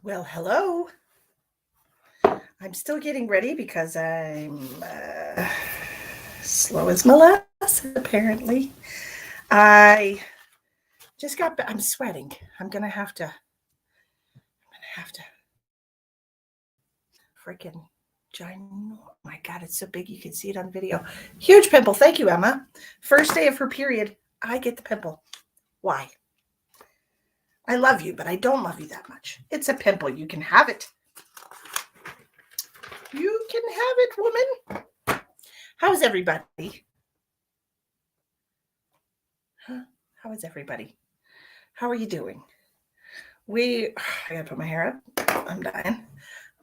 Well, hello. I'm still getting ready because I'm slow as molasses, apparently. I I'm sweating. I'm gonna have to freaking giant. Oh my God, it's so big you can see it on video. Huge pimple. Thank you, Emma. First day of her period, I get the pimple. Why? I love you, but I don't love you that much. It's a pimple. You can have it. You can have it, woman. How's everybody? Huh? How is everybody? How are you doing? I gotta put my hair up. I'm dying.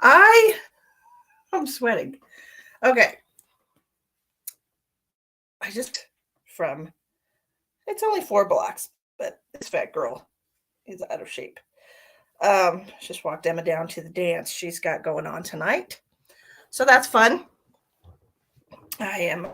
I'm sweating. Okay. I just from it's only 4 blocks, but this fat girl is out of shape. Just walked Emma down to the dance she's got going on tonight. So that's fun. I am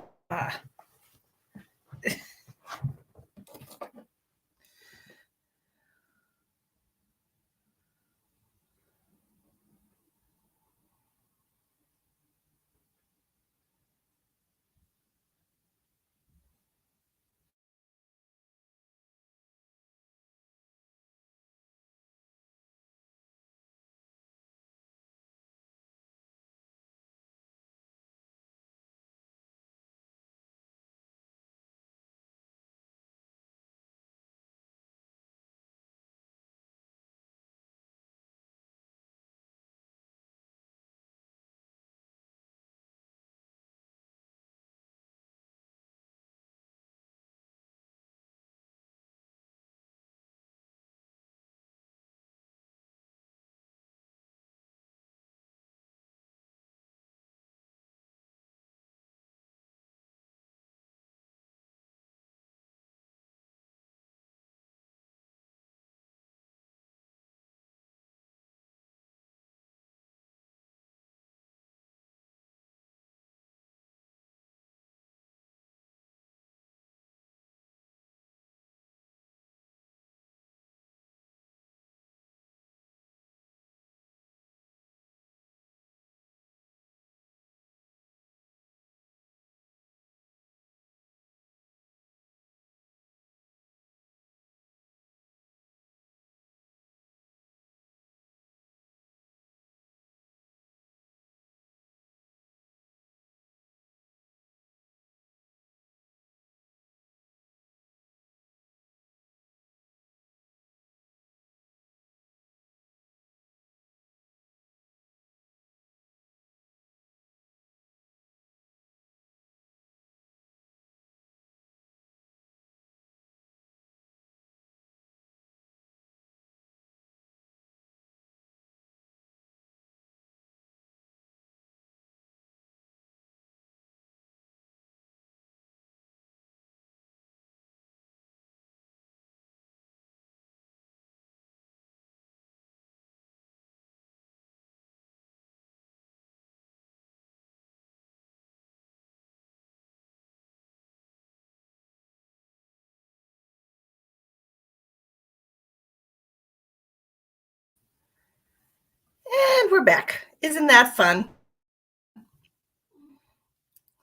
and we're back. Isn't that fun?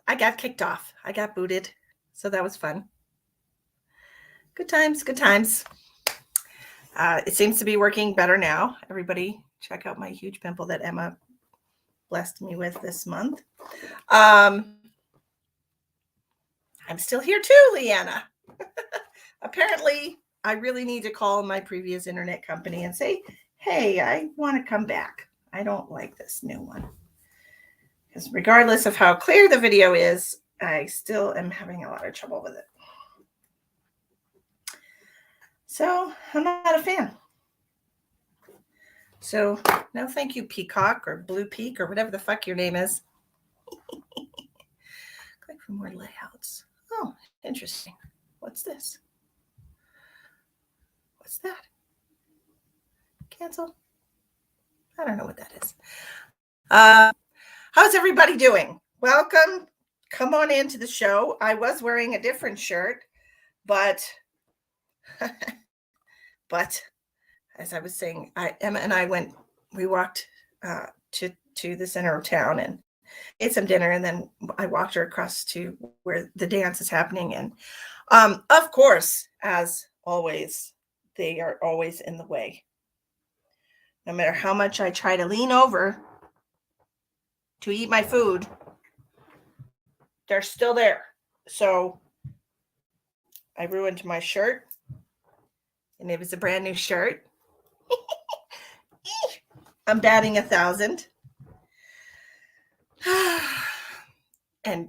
I got kicked off. I got booted. So that was fun. Good times, good times. It seems to be working better now. Everybody, check out my huge pimple that Emma blessed me with this month. Um, I'm still here too, Leanna. Apparently, I really need to call my previous internet company and say, hey, I want to come back. I don't like this new one. Because regardless of how clear the video is, I still am having a lot of trouble with it. So I'm not a fan. So no thank you, Peacock or Blue Peak or whatever the fuck your name is. Click for more layouts. Oh, interesting. What's this? What's that? Cancel? I don't know what that is. How's everybody doing? Welcome. Come on into the show. I was wearing a different shirt, but but as I was saying, Emma and I went we walked to the center of town and ate some dinner, and then I walked her across to where the dance is happening. And of course, as always, they are always in the way. No matter how much I try to lean over to eat my food, they're still there. So I ruined my shirt, and it was a brand new shirt. I'm batting 1,000. And,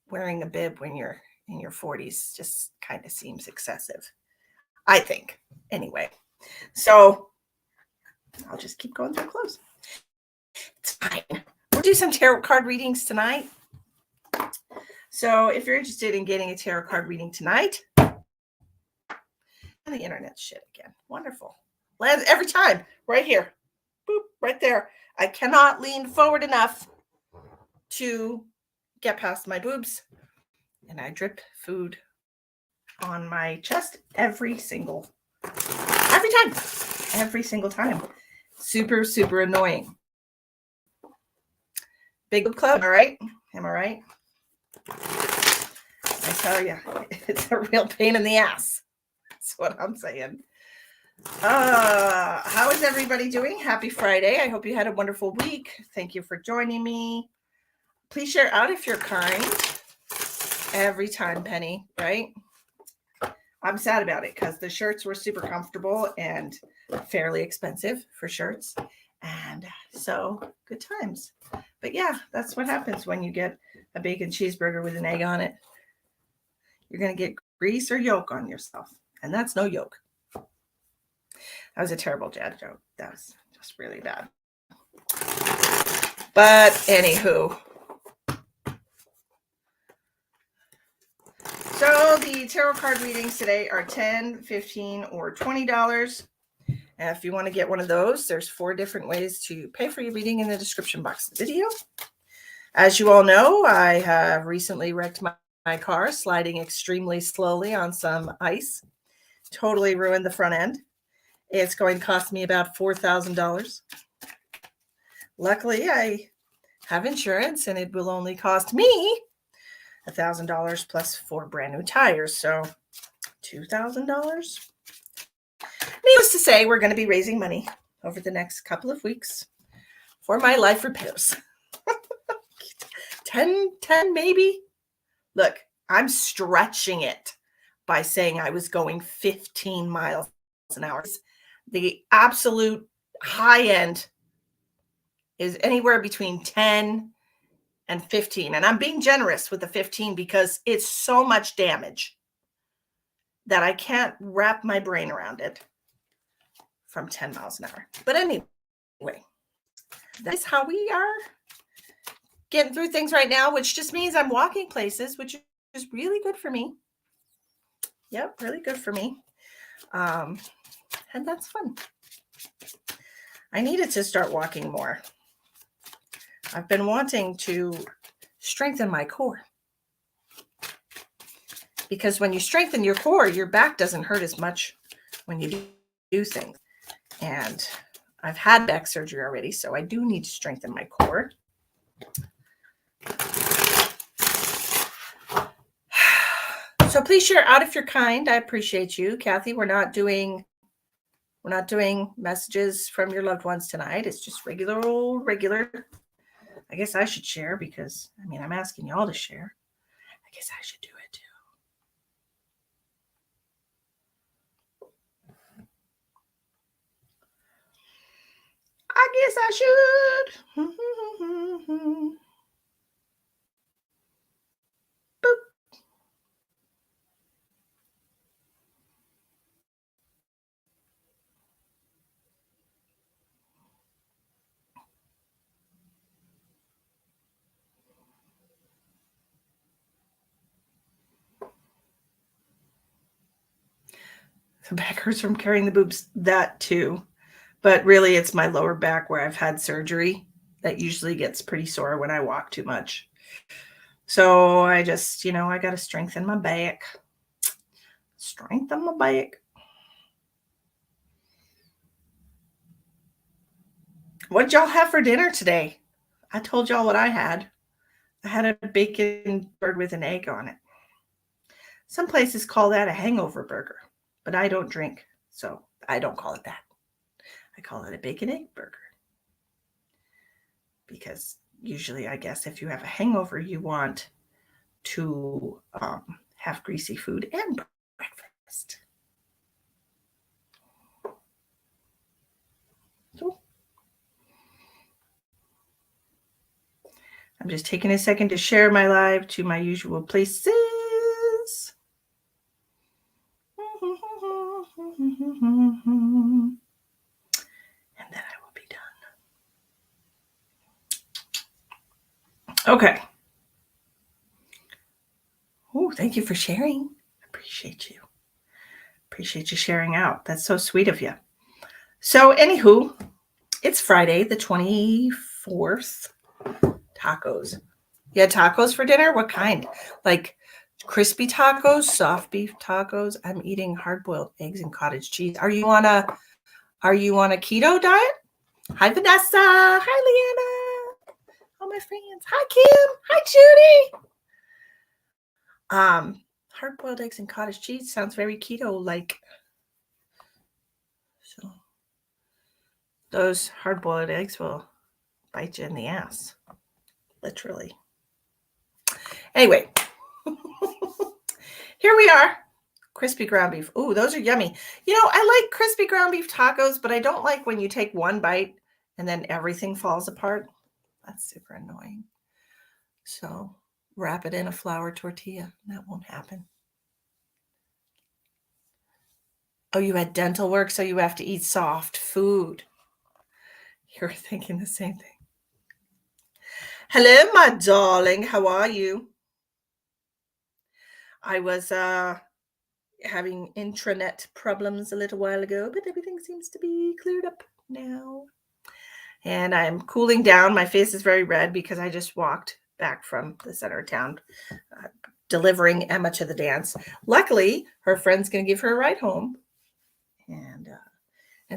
wearing a bib when you're in your 40s just kind of seems excessive, I think. Anyway, so I'll just keep going through clothes. It's fine. We'll do some tarot card readings tonight. So if you're interested in getting a tarot card reading tonight, and the internet shit again. Wonderful. Lands every time. Right here. Boop, right there. I cannot lean forward enough to get past my boobs. And I drip food on my chest every single time. Every single time. Super, super annoying. Big club, all right? Am I right? I tell you, it's a real pain in the ass. That's what I'm saying. How is everybody doing? Happy Friday. I hope you had a wonderful week. Thank you for joining me. Please share out if you're kind. Every time, Penny, right? I'm sad about it because the shirts were super comfortable and fairly expensive for shirts. And so good times. But yeah, that's what happens when you get a bacon cheeseburger with an egg on it. You're going to get grease or yolk on yourself. And that's no yolk. That was a terrible dad joke. That was just really bad. But anywho. So the tarot card readings today are $10, $15, or $20. And if you want to get one of those, there's 4 different ways to pay for your reading in the description box of the video. As you all know, I have recently wrecked my car, sliding extremely slowly on some ice. Totally ruined the front end. It's going to cost me about $4,000. Luckily, I have insurance, and it will only cost me $1,000 plus 4 brand new tires. So $2,000. Needless to say, we're going to be raising money over the next couple of weeks for my life repairs. 10 maybe. Look, I'm stretching it by saying I was going 15 miles an hour. The absolute high end is anywhere between 10 and 15. And I'm being generous with the 15 because it's so much damage that I can't wrap my brain around it from 10 miles an hour. But anyway, that's how we are getting through things right now, which just means I'm walking places, which is really good for me. Yep, really good for me. And that's fun. I needed to start walking more. I've been wanting to strengthen my core. Because when you strengthen your core, your back doesn't hurt as much when you do things. And I've had back surgery already, so I do need to strengthen my core. So please share out if you're kind. I appreciate you. Kathy, we're not doing messages from your loved ones tonight. It's just regular. I guess I should share because, I'm asking y'all to share. I guess I should do it too. I guess I should. Boop. The back hurts from carrying the boobs. That too. But really, it's my lower back where I've had surgery that usually gets pretty sore when I walk too much. So I just, I got to strengthen my back. Strengthen my back. What'd y'all have for dinner today? I told y'all what I had. I had a bacon bird with an egg on it. Some places call that a hangover burger, but I don't drink, so I don't call it that. I call it a bacon egg burger. Because usually, I guess, if you have a hangover, you want to have greasy food and breakfast. So I'm just taking a second to share my live to my usual places. And then I will be done. Okay. Oh, thank you for sharing. Appreciate you. Appreciate you sharing out. That's so sweet of you. So, anywho, it's Friday, the 24th. Tacos. You had tacos for dinner? What kind? Like crispy tacos, soft beef tacos? I'm eating hard-boiled eggs and cottage cheese. Are you on a keto diet? Hi, Vanessa. Hi, Leanna. All my friends. Hi, Kim. Hi, Judy. Hard-boiled eggs and cottage cheese sounds very keto-like. So those hard-boiled eggs will bite you in the ass, literally. Anyway, here we are. Crispy ground beef. Ooh, those are yummy. You know, I like crispy ground beef tacos, but I don't like when you take one bite and then everything falls apart. That's super annoying. So wrap it in a flour tortilla. That won't happen. Oh, you had dental work, so you have to eat soft food. You're thinking the same thing. Hello, my darling. How are you? I was having intranet problems a little while ago, but everything seems to be cleared up now. And I'm cooling down. My face is very red because I just walked back from the center of town, delivering Emma to the dance. Luckily, her friend's going to give her a ride home, and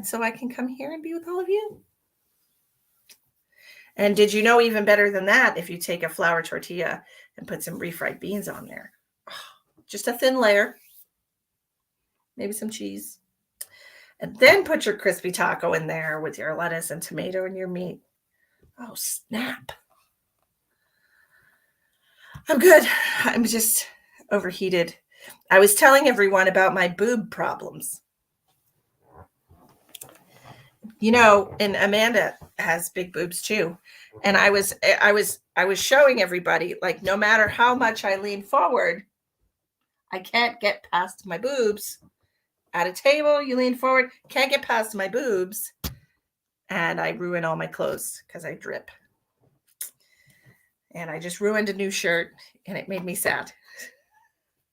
so I can come here and be with all of you. And did you know, even better than that, if you take a flour tortilla and put some refried beans on there, just a thin layer, maybe some cheese, and then put your crispy taco in there with your lettuce and tomato and your meat. Oh, snap. I'm good. I'm just overheated. I was telling everyone about my boob problems. You know, and Amanda has big boobs too. And I was showing everybody, like, no matter how much I lean forward, I can't get past my boobs. At a table, you lean forward, can't get past my boobs, and I ruin all my clothes because I drip. And I just ruined a new shirt, and it made me sad.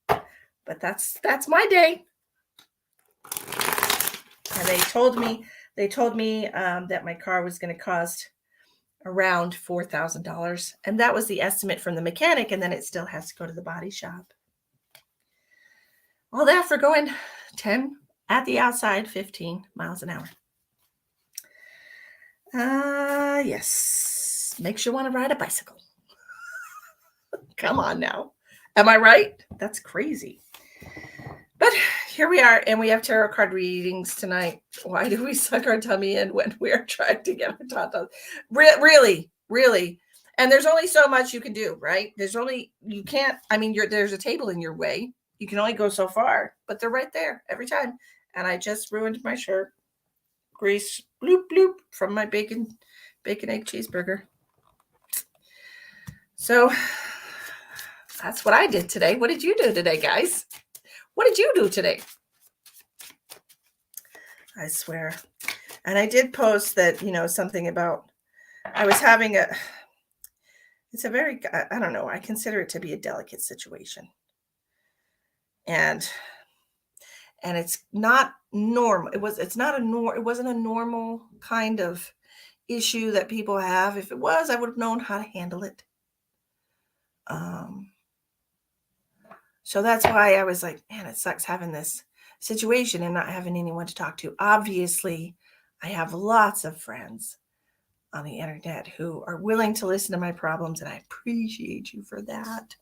But that's my day. And they told me that my car was going to cost around $4,000, and that was the estimate from the mechanic, and then it still has to go to the body shop. All that for going 10 at the outside, 15 miles an hour. Yes, makes you want to ride a bicycle. Come on now. Am I right? That's crazy. But here we are, and we have tarot card readings tonight. Why do we suck our tummy in when we are trying to get our tatas? Really. And there's only so much you can do, right? There's a table in your way. You can only go so far, but they're right there every time. And I just ruined my shirt. Grease, bloop, bloop, from my bacon egg cheeseburger. So that's what I did today. What did you do today, guys? What did you do today? I swear. And I did post that, something about, I was having it's a very, I don't know, I consider it to be a delicate situation. And it's not normal. It wasn't a normal kind of issue that people have. If it was, I would have known how to handle it. So that's why I was like, man, it sucks having this situation and not having anyone to talk to. Obviously, I have lots of friends on the internet who are willing to listen to my problems, and I appreciate you for that.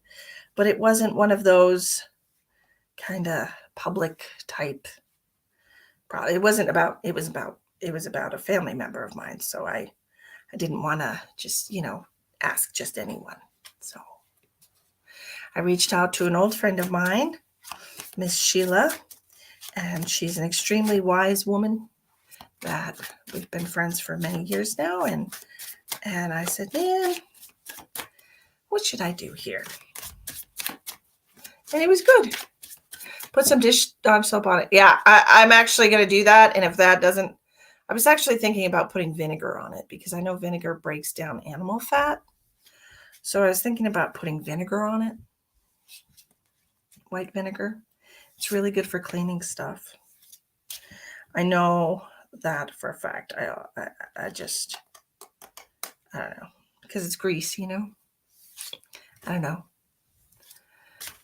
But it wasn't one of those kind of public type. It was about a family member of mine. So I didn't want to just, ask just anyone. So I reached out to an old friend of mine, Miss Sheila, and she's an extremely wise woman that we've been friends for many years now. And I said, man, what should I do here? And it was good. Put some dish dodge soap on it. Yeah, I'm actually going to do that. And if that doesn't, I was actually thinking about putting vinegar on it because I know vinegar breaks down animal fat. So I was thinking about putting vinegar on it. White vinegar. It's really good for cleaning stuff. I know that for a fact. I don't know. Because it's grease, I don't know.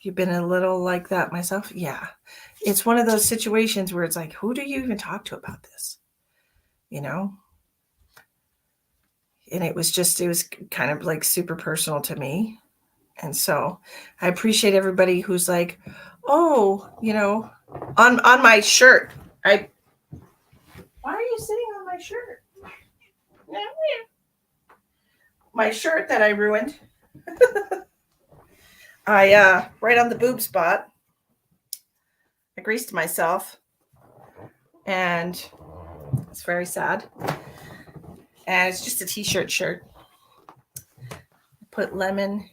You've been a little like that myself? Yeah. It's one of those situations where it's like, who do you even talk to about this? And it was kind of like super personal to me. And so I appreciate everybody who's like, oh, on my shirt. Why are you sitting on my shirt? My shirt that I ruined. Right on the boob spot, I greased myself, and it's very sad. And it's just a t-shirt shirt. Put lemon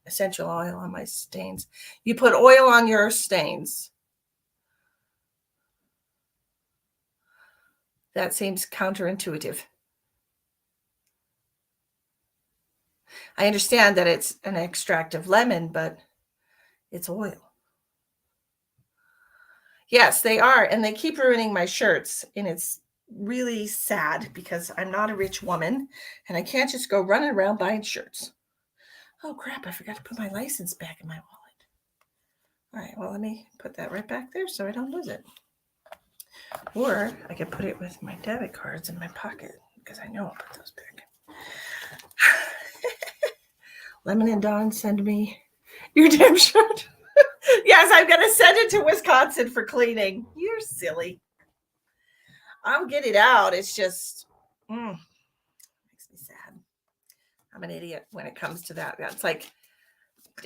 essential oil on my stains. You put oil on your stains. That seems counterintuitive. I understand that it's an extract of lemon, but it's oil. Yes, they are. And they keep ruining my shirts. And it's really sad because I'm not a rich woman and I can't just go running around buying shirts. Oh, crap. I forgot to put my license back in my wallet. All right. Well, let me put that right back there so I don't lose it. Or I could put it with my debit cards in my pocket because I know I'll put those back. Lemon and Dawn, send me your damn shirt. Yes, I'm going to send it to Wisconsin for cleaning. You're silly. I'll get it out. It's just makes me sad. I'm an idiot when it comes to that. That's like,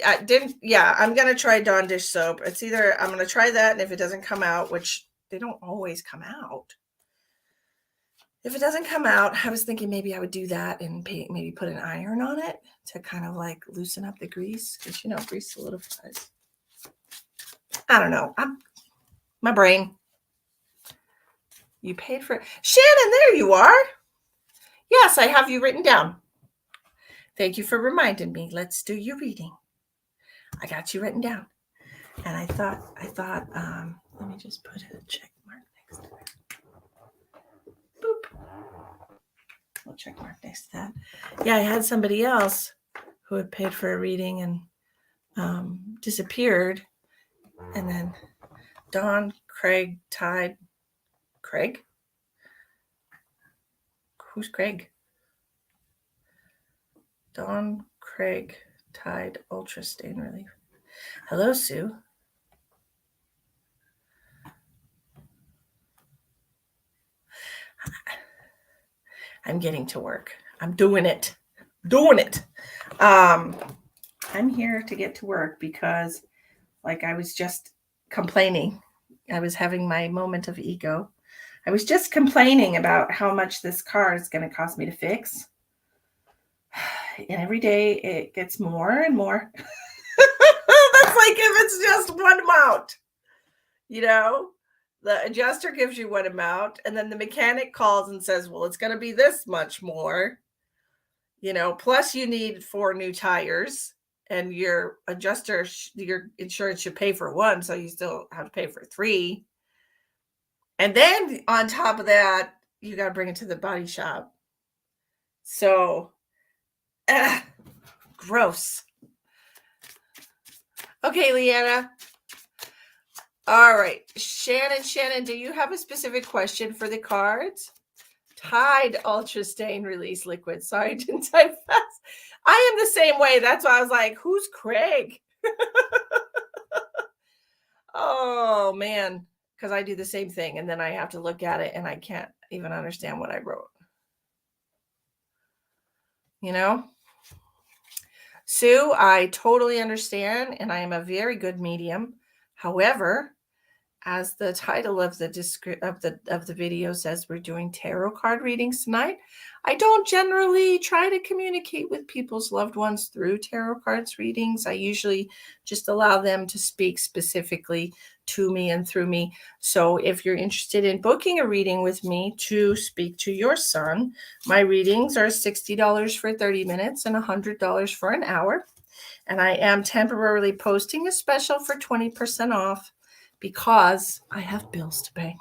I'm going to try Dawn dish soap. It's either I'm going to try that, and if it doesn't come out, which they don't always come out. If it doesn't come out, I was thinking maybe I would do that and maybe put an iron on it to kind of like loosen up the grease because, grease solidifies. I don't know. My brain. You paid for it. Shannon, there you are. Yes, I have you written down. Thank you for reminding me. Let's do your reading. I got you written down. And I thought, let me just put a check mark next to it. Boop. We'll check mark next to that. Yeah, I had somebody else who had paid for a reading and disappeared. And then Don, Craig, Tide. Craig? Who's Craig? Don, Craig, Tide, Ultra Stain Relief. Hello, Sue. I'm getting to work. I'm doing it. I'm here to get to work because, like, I was just complaining. I was having my moment of ego. I was just complaining about how much this car is going to cost me to fix. And every day it gets more and more. That's like if it's just one amount, the adjuster gives you one amount and then the mechanic calls and says, well, it's going to be this much more, plus you need 4 new tires and your adjuster, your insurance should pay for 1. So you still have to pay for 3. And then on top of that, you got to bring it to the body shop. So, gross. Okay, Leanna. All right. Shannon, do you have a specific question for the cards? Tide Ultra Stain Release Liquid. Sorry, I didn't type fast. I am the same way. That's why I was like, who's Craig? Oh, man. Because I do the same thing. And then I have to look at it and I can't even understand what I wrote. You know? Sue, I totally understand. And I am a very good medium. However, as the title of the video says, we're doing tarot card readings tonight. I don't generally try to communicate with people's loved ones through tarot cards readings. I usually just allow them to speak specifically to me and through me. So if you're interested in booking a reading with me to speak to your son, my readings are $60 for 30 minutes and $100 for an hour. And I am temporarily posting a special for 20% off because I have bills to pay.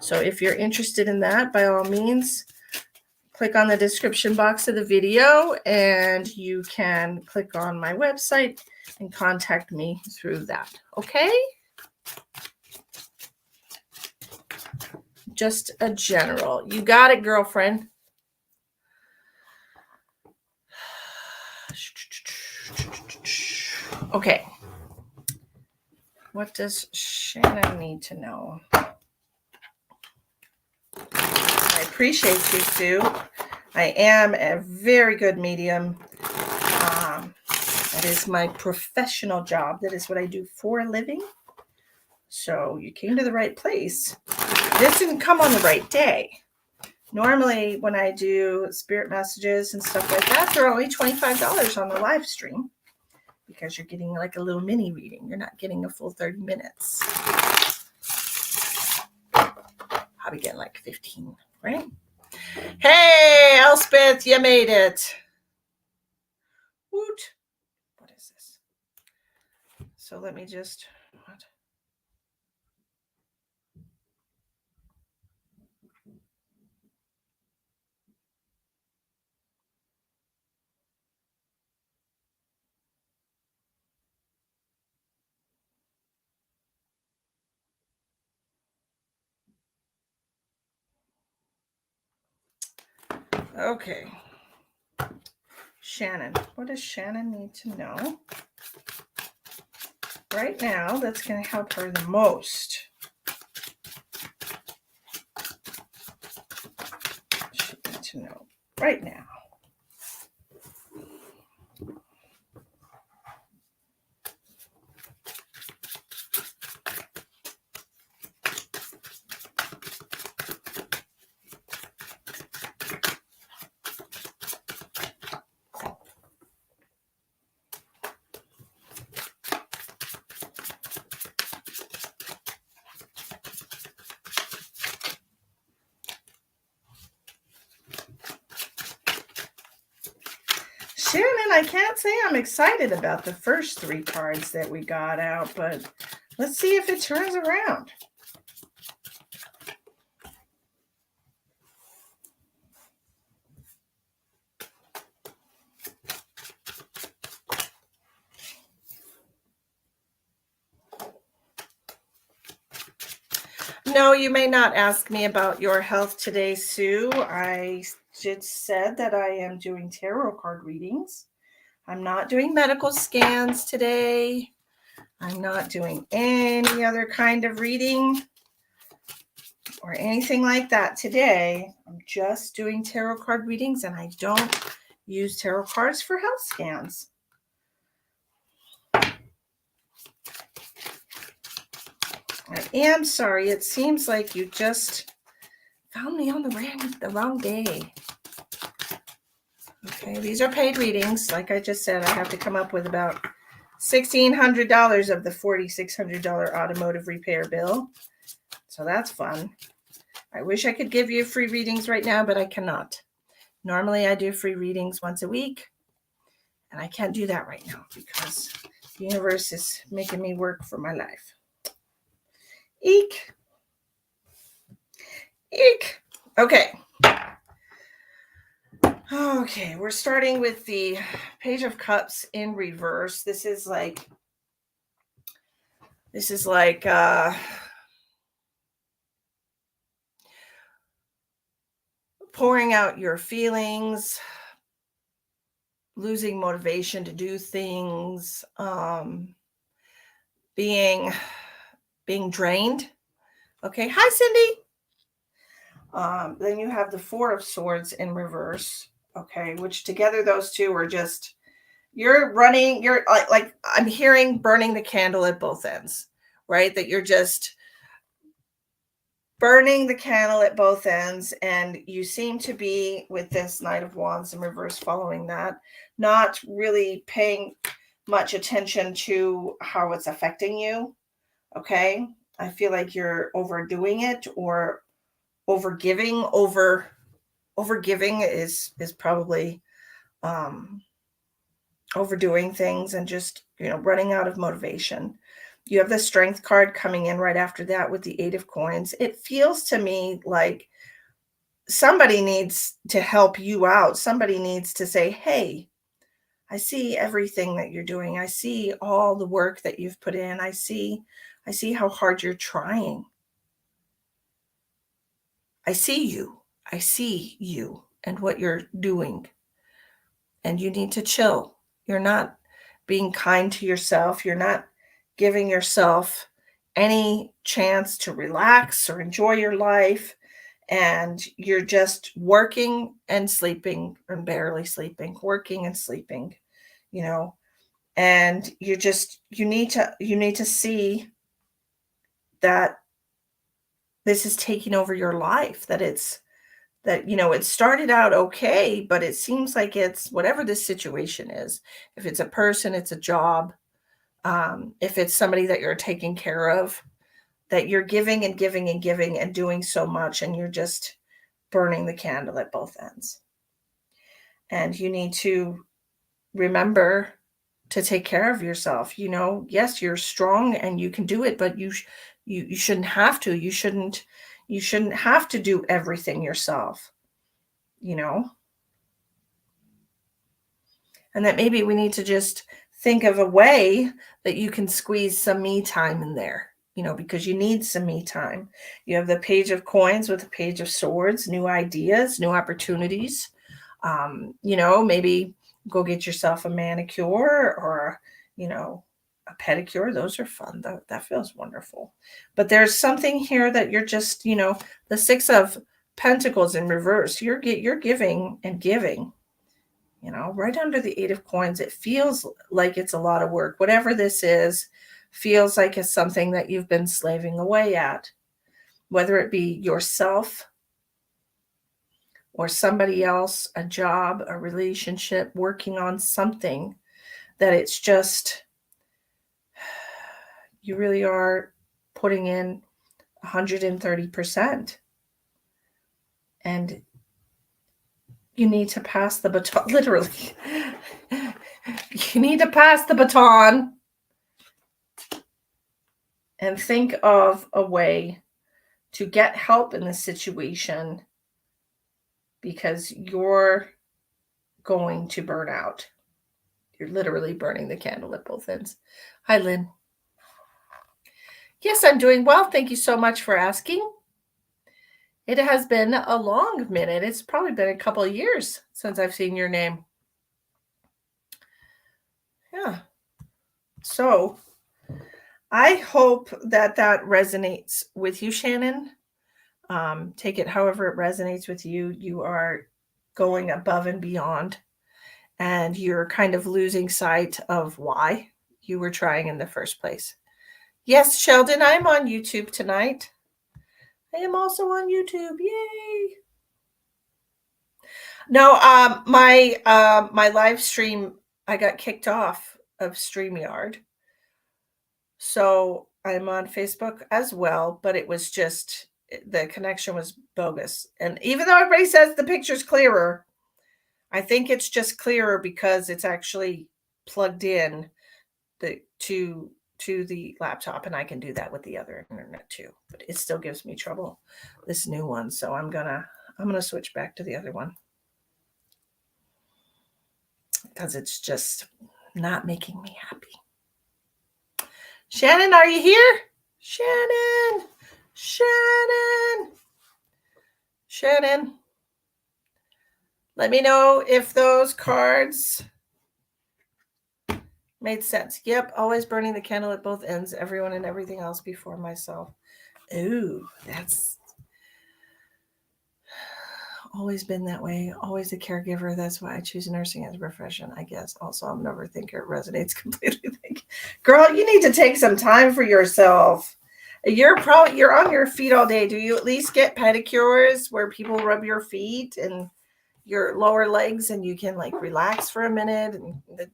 So if you're interested in that, by all means, click on the description box of the video and you can click on my website and contact me through that. Okay? Just a general. You got it, girlfriend. Okay. What does Shannon need to know? I appreciate you, Sue. I am a very good medium. That is my professional job. That is what I do for a living. So you came to the right place. This didn't come on the right day. Normally, when I do spirit messages and stuff like that, they're only $25 on the live stream because you're getting like a little mini reading. You're not getting a full 30 minutes. Probably getting like 15, right? Hey, Elspeth, you made it. Woot. What is this? So let me just... What? Okay. Shannon. What does Shannon need to know right now that's going to help her the most? She needs to know right now. Shannon, I can't say I'm excited about the first 3 cards that we got out, but let's see if it turns around. No, you may not ask me about your health today, Sue. I just said that I am doing tarot card readings. I'm not doing medical scans today. I'm not doing any other kind of reading or anything like that today. I'm just doing tarot card readings, and I don't use tarot cards for health scans. I am sorry. It seems like you just found me on the wrong day. Okay, these are paid readings. Like I just said, I have to come up with about $1,600 of the $4,600 automotive repair bill. So that's fun. I wish I could give you free readings right now, but I cannot. Normally I do free readings once a week, and I can't do that right now because the universe is making me work for my life. Eek. Eek. Okay. Okay, we're starting with the Page of Cups in reverse. This is like pouring out your feelings, losing motivation to do things, being drained. Okay. Hi, Cindy. Then you have the Four of Swords in reverse. Okay, which together those two are just you're running. You're like I'm hearing burning the candle at both ends, right? That you're just burning the candle at both ends, and you seem to be with this Knight of Wands in reverse following that, not really paying much attention to how it's affecting you. Okay, I feel like you're overdoing it or overgiving. Overgiving is probably um overdoing things and just running out of motivation. You have the Strength card coming in right after that with the Eight of Coins. It feels to me like somebody needs to help you out. Somebody needs to say, hey, I see everything that you're doing. I see all the work that you've put in. I see how hard you're trying. I see you. I see you and what you're doing. And you need to chill. You're not being kind to yourself. You're not giving yourself any chance to relax or enjoy your life. And you're just working and sleeping and barely sleeping, working and sleeping, you know, and you need to see that this is taking over your life, that it started out okay, but it seems like it's whatever this situation is. If it's a person, it's a job. If it's somebody that you're taking care of, that you're giving and giving and giving and doing so much, and you're just burning the candle at both ends. And you need to remember to take care of yourself. Yes, you're strong and you can do it, but you shouldn't have to. You shouldn't have to do everything yourself, you know? And that maybe we need to just think of a way that you can squeeze some me time in there, because you need some me time. You have the Page of Coins with the Page of Swords, new ideas, new opportunities. Maybe go get yourself a manicure or, a pedicure. Those are fun. That feels wonderful. But there's something here that you're just, the Six of Pentacles in reverse. You're giving and giving. Right under the Eight of Coins, it feels like it's a lot of work. Whatever this is, feels like it's something that you've been slaving away at, whether it be yourself or somebody else, a job, a relationship, working on something that it's just, you really are putting in 130%. And you need to pass the baton, literally. You need to pass the baton and think of a way to get help in this situation, because you're going to burn out. You're literally burning the candle at both ends. Hi, Lynn. Yes, I'm doing well. Thank you so much for asking. It has been a long minute. It's probably been a couple of years since I've seen your name. Yeah. So I hope that resonates with you, Shannon. Take it however it resonates with you. You are going above and beyond, and you're kind of losing sight of why you were trying in the first place. Yes, Sheldon, I'm on YouTube tonight. I am also on YouTube. Yay! No, my live stream, I got kicked off of StreamYard. So I'm on Facebook as well, but it was just the connection was bogus. And even though everybody says the picture's clearer, I think it's just clearer because it's actually plugged in to the laptop, and I can do that with the other internet too. But it still gives me trouble, this new one. So I'm gonna switch back to the other one because it's just not making me happy. Shannon, are you here? Shannon. Let me know if those cards made sense. Yep, always burning the candle at both ends, everyone and everything else before myself. Ooh, that's always been that way. Always a caregiver. That's why I choose nursing as a profession, I guess. Also, I'm an overthinker. It resonates completely. Girl, you need to take some time for yourself. You're on your feet all day. Do you at least get pedicures where people rub your feet and your lower legs and you can like relax for a minute, and the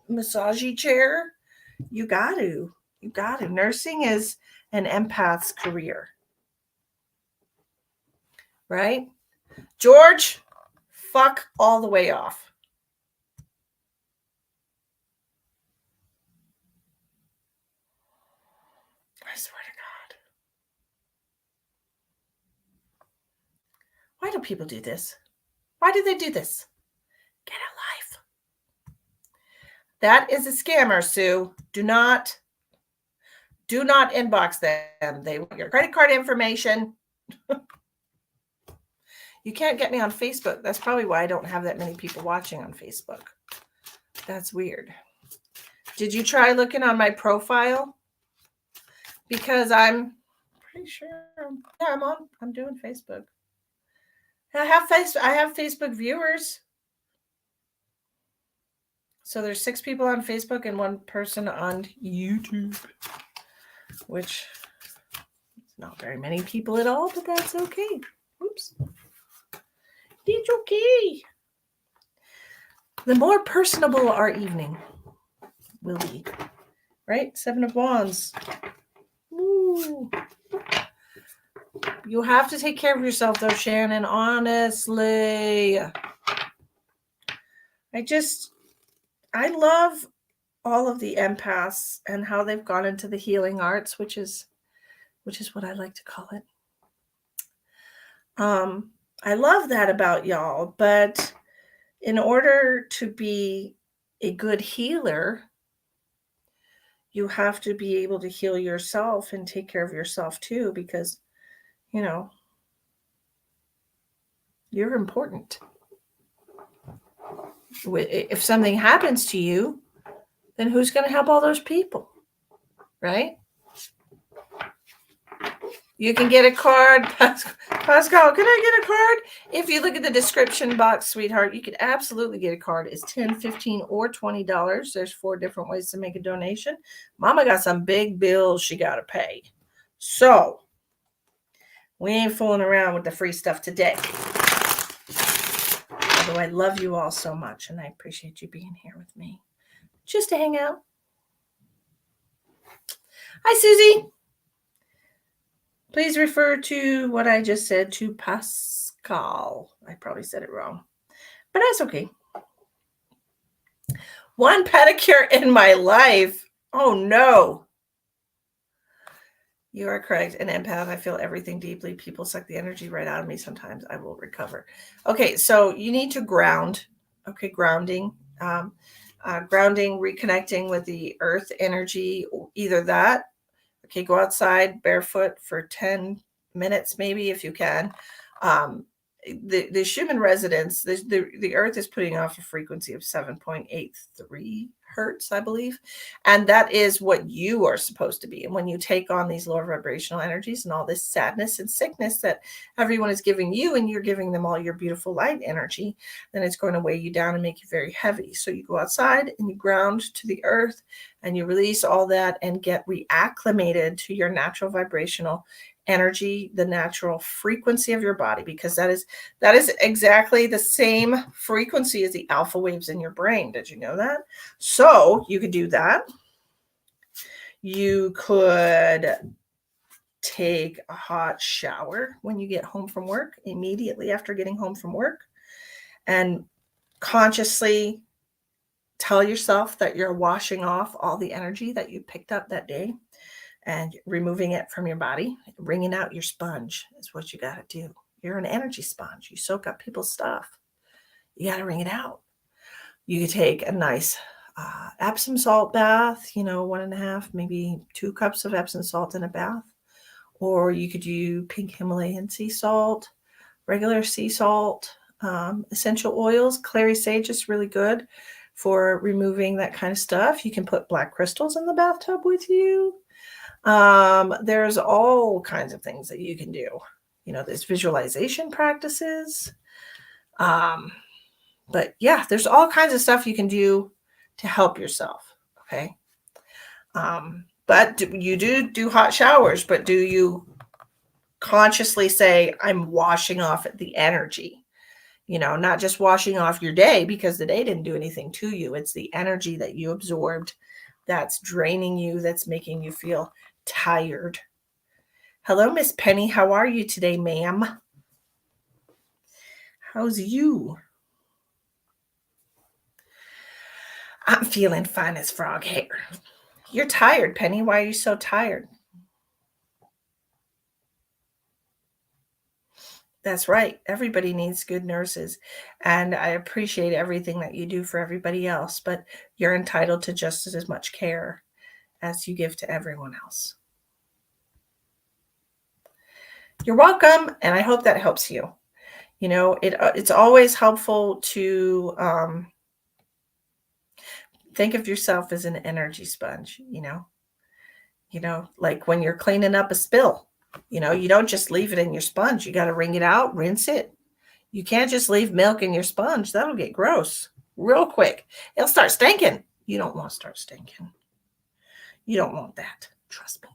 massagey chair? You got to. You got to. Nursing is an empath's career. Right? George, fuck all the way off. I swear to God. Why do people do this? Why do they do this? Get a life. That is a scammer, Sue. Do not inbox them. They want your credit card information. You can't get me on Facebook. That's probably why I don't have that many people watching on Facebook. That's weird. Did you try looking on my profile? Because I'm pretty sure I'm doing Facebook. I have Facebook viewers. So there's 6 people on Facebook and 1 person on YouTube, which is not very many people at all, but that's okay. Oops. It's okay. The more personable our evening will be, right? 7 of Wands. Ooh. You have to take care of yourself, though, Shannon. Honestly, I love all of the empaths and how they've gone into the healing arts, which is what I like to call it. I love that about y'all, but in order to be a good healer, you have to be able to heal yourself and take care of yourself too, because, you're important. If something happens to you, then who's going to help all those people, right? You can get a card. Pascal, can I get a card? If you look at the description box, sweetheart, you could absolutely get a card. It's $10, $15, or $20. There's 4 different ways to make a donation. Mama got some big bills she got to pay. So we ain't fooling around with the free stuff today. Although I love you all so much, and I appreciate you being here with me just to hang out. Hi, Susie. Please refer to what I just said to Pascal. I probably said it wrong, but that's okay. 1 pedicure in my life. Oh, no. You are correct. An empath, I feel everything deeply. People suck the energy right out of me. Sometimes I will recover. Okay, so you need to ground. Okay, grounding. Grounding, reconnecting with the earth energy, either that. Okay, go outside barefoot for 10 minutes, maybe, if you can. The Schumann resonance, the earth is putting off a frequency of 7.83 hertz, I believe. And that is what you are supposed to be. And when you take on these lower vibrational energies and all this sadness and sickness that everyone is giving you, and you're giving them all your beautiful light energy, then it's going to weigh you down and make you very heavy. So you go outside and you ground to the earth and you release all that and get reacclimated to your natural vibrational energy, the natural frequency of your body, because that is exactly the same frequency as the alpha waves in your brain. Did you know that? So you could do that. You could take a hot shower when you get home from work, immediately after getting home from work, and consciously tell yourself that you're washing off all the energy that you picked up that day and removing it from your body. Wringing out your sponge is what you got to do. You're an energy sponge. You soak up people's stuff. You got to wring it out. You could take a nice Epsom salt bath, 1.5, maybe 2 cups of Epsom salt in a bath. Or you could do pink Himalayan sea salt, regular sea salt. essential oils. Clary sage is really good for removing that kind of stuff. You can put black crystals in the bathtub with you. There's all kinds of things that you can do. There's visualization practices. But yeah, there's all kinds of stuff you can do to help yourself. Okay. But you do hot showers, but do you consciously say, I'm washing off the energy? Not just washing off your day because the day didn't do anything to you. It's the energy that you absorbed that's draining you, that's making you feel tired. Hello, Miss Penny. How are you today, ma'am? How's you? I'm feeling fine as frog hair. You're tired, Penny. Why are you so tired? That's right. Everybody needs good nurses. And I appreciate everything that you do for everybody else, but you're entitled to just as much care as you give to everyone else. You're welcome. And I hope that helps you. It's always helpful to think of yourself as an energy sponge, like when you're cleaning up a spill. You don't just leave it in your sponge. You got to wring it out, rinse it. You can't just leave milk in your sponge. That'll get gross real quick. It'll start stinking. You don't want to start stinking. You don't want that. Trust me.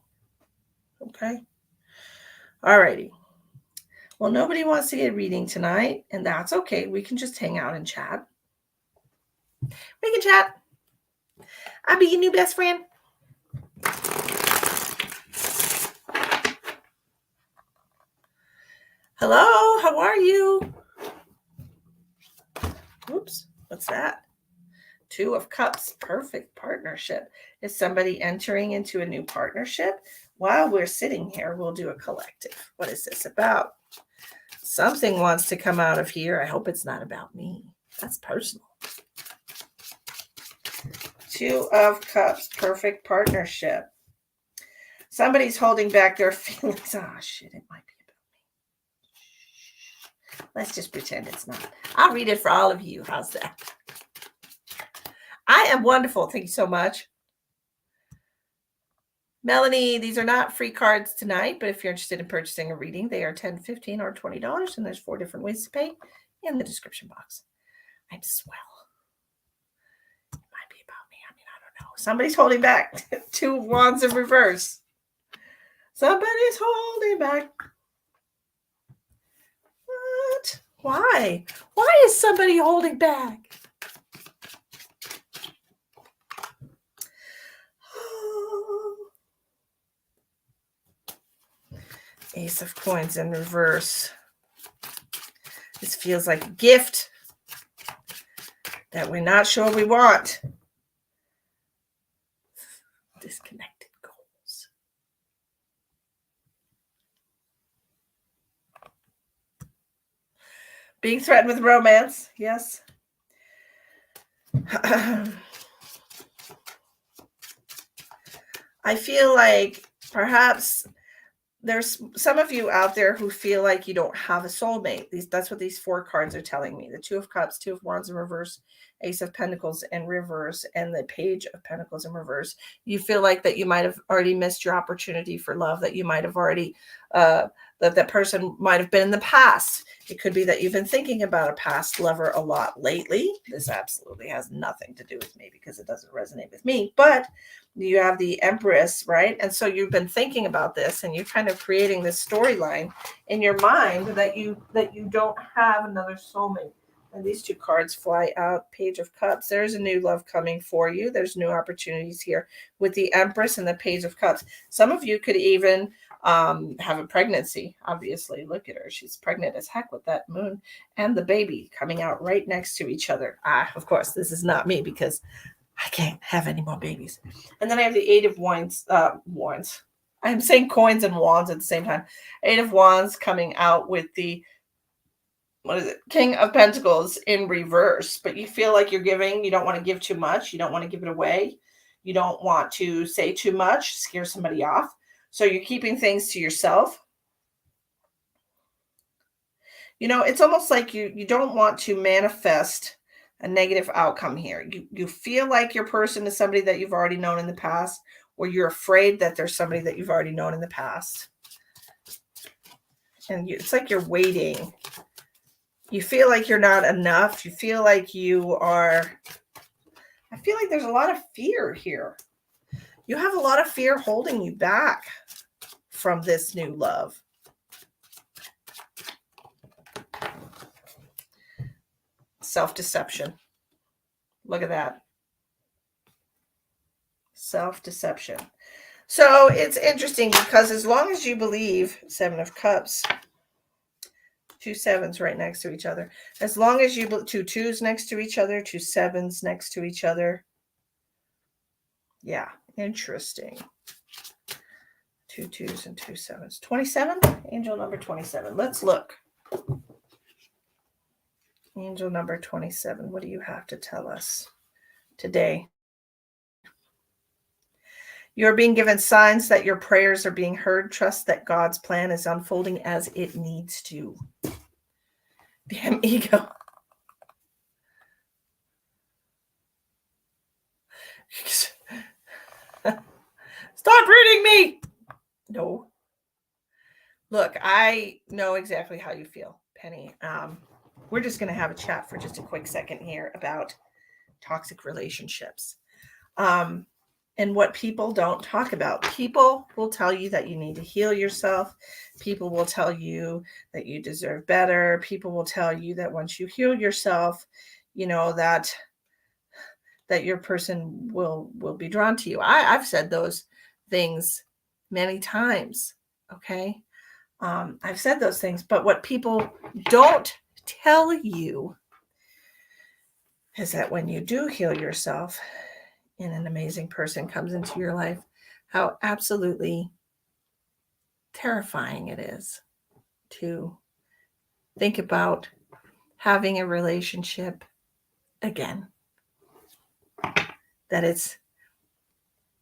Okay? All righty. Well, nobody wants to get a reading tonight, and that's okay. We can just hang out and chat. We can chat. I'll be your new best friend. Hello, how are you? Oops, what's that? 2 of Cups, perfect partnership. Is somebody entering into a new partnership? While we're sitting here, we'll do a collective. What is this about? Something wants to come out of here. I hope it's not about me. That's personal. 2 of Cups, perfect partnership. Somebody's holding back their feelings. Oh, shit, it might be about me. Let's just pretend it's not. I'll read it for all of you. How's that? I am wonderful. Thank you so much. Melanie, these are not free cards tonight, but if you're interested in purchasing a reading, they are $10, $15, or $20, and there's 4 different ways to pay in the description box. I'm swell. It might be about me. I don't know. Somebody's holding back. 2 of Wands in reverse. Somebody's holding back. What? Why? Why is somebody holding back? Ace of Coins in reverse. This feels like a gift that we're not sure we want. Disconnected goals. Being threatened with romance. Yes. I feel like perhaps there's some of you out there who feel like you don't have a soulmate. That's what these 4 cards are telling me. The 2 of Cups, 2 of Wands in reverse, Ace of Pentacles in reverse, and the Page of Pentacles in reverse. You feel like that you might have already missed your opportunity for love, that you might have already, that person might have been in the past. It could be that you've been thinking about a past lover a lot lately. This absolutely has nothing to do with me because it doesn't resonate with me, but you have the Empress, right? And so you've been thinking about this and you're kind of creating this storyline in your mind that you don't have another soulmate. And these 2 cards fly out. Page of Cups. There's a new love coming for you. There's new opportunities here with the Empress and the Page of Cups. Some of you could even have a pregnancy. Obviously, look at her. She's pregnant as heck with that moon and the baby coming out right next to each other. Of course, this is not me because I can't have any more babies. And then I have the 8 of Wands. I'm saying coins and wands at the same time. 8 of Wands coming out with the, what is it? King of Pentacles in reverse. But you feel like you're giving. You don't want to give too much. You don't want to give it away. You don't want to say too much, scare somebody off. So you're keeping things to yourself. It's almost like you don't want to manifest a negative outcome here. You feel like your person is somebody that you've already known in the past, or you're afraid that there's somebody that you've already known in the past. And it's like you're waiting. You feel like you're not enough. You feel like you are. I feel like there's a lot of fear here. You have a lot of fear holding you back from this new love. Self-deception. Look at that. Self-deception. So it's interesting because as long as you believe, Seven of Cups, 2 sevens right next to each other. As long as you, 2 2s next to each other, 2 7s next to each other. Yeah, interesting. 2 2s and 2 7s. 27? Angel number 27. Let's look. Angel number 27. What do you have to tell us today? You're being given signs that your prayers are being heard. Trust that God's plan is unfolding as it needs to. Damn ego. Stop reading me. No. Look, I know exactly how you feel, Penny. We're just going to have a chat for just a quick second here about toxic relationships. And what people don't talk about. People will tell you that you need to heal yourself. People will tell you that you deserve better. People will tell you that once you heal yourself, that your person will be drawn to you. I've said those things many times. Okay. I've said those things, but what people don't tell you is that when you do heal yourself and an amazing person comes into your life, how absolutely terrifying it is to think about having a relationship again. That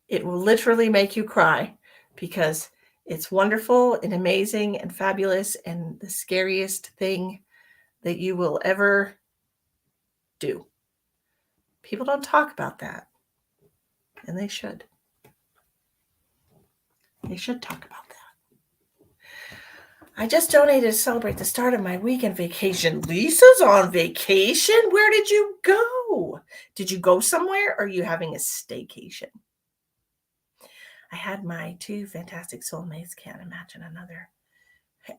it will literally make you cry because it's wonderful and amazing and fabulous and the scariest thing that you will ever do. People don't talk about that. And they should. They should talk about that. I just donated to celebrate the start of my weekend vacation. Lisa's on vacation? Where did you go? Did you go somewhere or are you having a staycation? I had my 2 fantastic soulmates. Can't imagine another.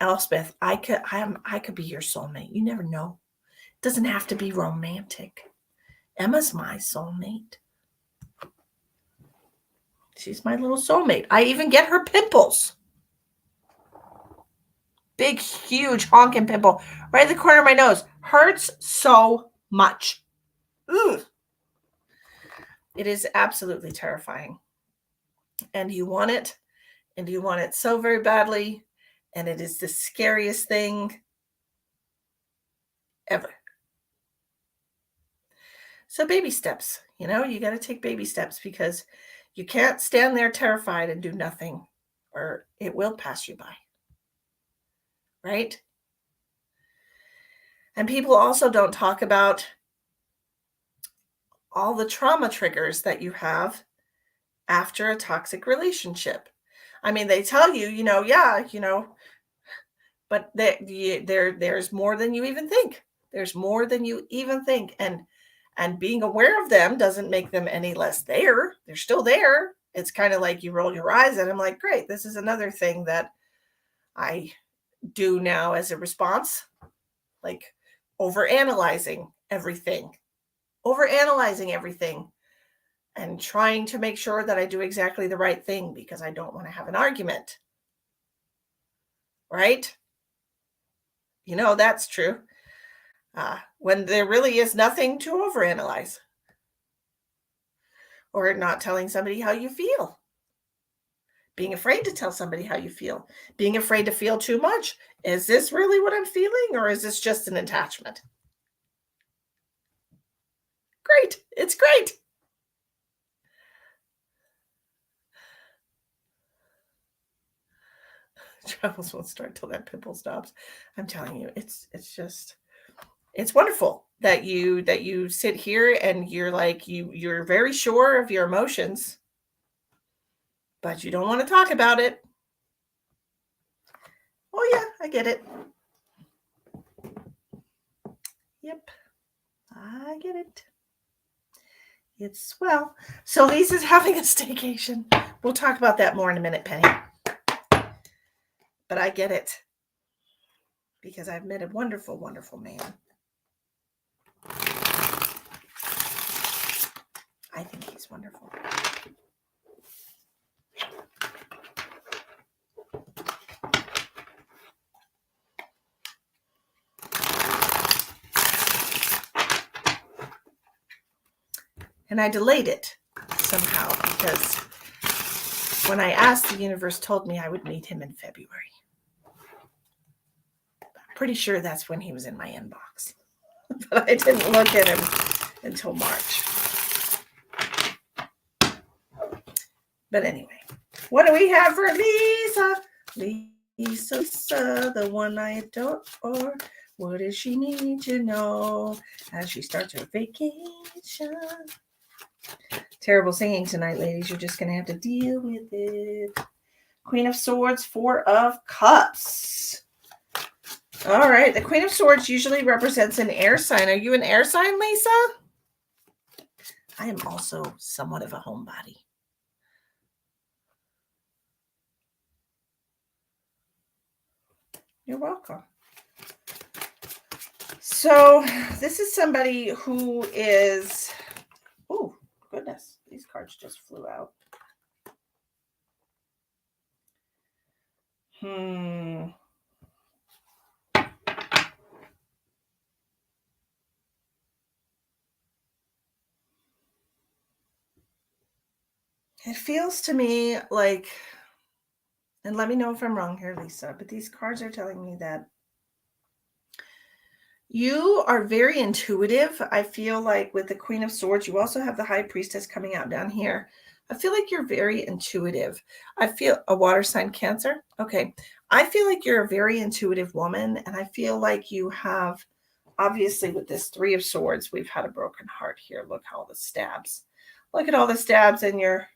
Elspeth, I could be your soulmate. You never know. It doesn't have to be romantic. Emma's my soulmate. She's my little soulmate. I even get her pimples. Big, huge honking pimple right in the corner of my nose. Hurts so much. Ugh. It is absolutely terrifying. And you want it. And you want it so very badly. And it is the scariest thing ever. So baby steps, you got to take baby steps because you can't stand there terrified and do nothing or it will pass you by. Right? And people also don't talk about all the trauma triggers that you have after a toxic relationship. I mean, they tell you, but there's more than you even think. There's more than you even think. And being aware of them doesn't make them any less there. They're still there. It's kind of like you roll your eyes and I'm like, great, this is another thing that I do now as a response, like overanalyzing everything and trying to make sure that I do exactly the right thing because I don't want to have an argument. Right? That's true. When there really is nothing to overanalyze. Or not telling somebody how you feel. Being afraid to tell somebody how you feel. Being afraid to feel too much. Is this really what I'm feeling or is this just an attachment? Great. It's great. Troubles won't start till that pimple stops. I'm telling you, it's wonderful that you sit here and you're like you're very sure of your emotions, but you don't want to talk about it. Oh yeah, I get it. Yep, I get it. It's well, so Lisa's having a staycation. We'll talk about that more in a minute, Penny. But I get it because I've met a wonderful, wonderful man. I think he's wonderful. And I delayed it somehow because when I asked, the universe told me I would meet him in February. I'm pretty sure that's when he was in my inbox. But I didn't look at him until March. But anyway, what do we have for Lisa? Lisa, the one I adore. What does she need to know as she starts her vacation? Terrible singing tonight, ladies. You're just going to have to deal with it. Queen of Swords, Four of Cups. All right. The Queen of Swords usually represents an air sign. Are you an air sign, Lisa? I am also somewhat of a homebody. You're welcome. So this is somebody who is, oh, goodness, these cards just flew out. It feels to me like, and let me know if I'm wrong here, Lisa, but these cards are telling me that you are very intuitive. I feel like with the Queen of Swords, you also have the High Priestess coming out down here. I feel like you're very intuitive. I feel a water sign, Cancer. Okay. I feel like you're a very intuitive woman. And I feel like you have, obviously with this Three of Swords, we've had a broken heart here. Look at all the stabs. Look at all the stabs in your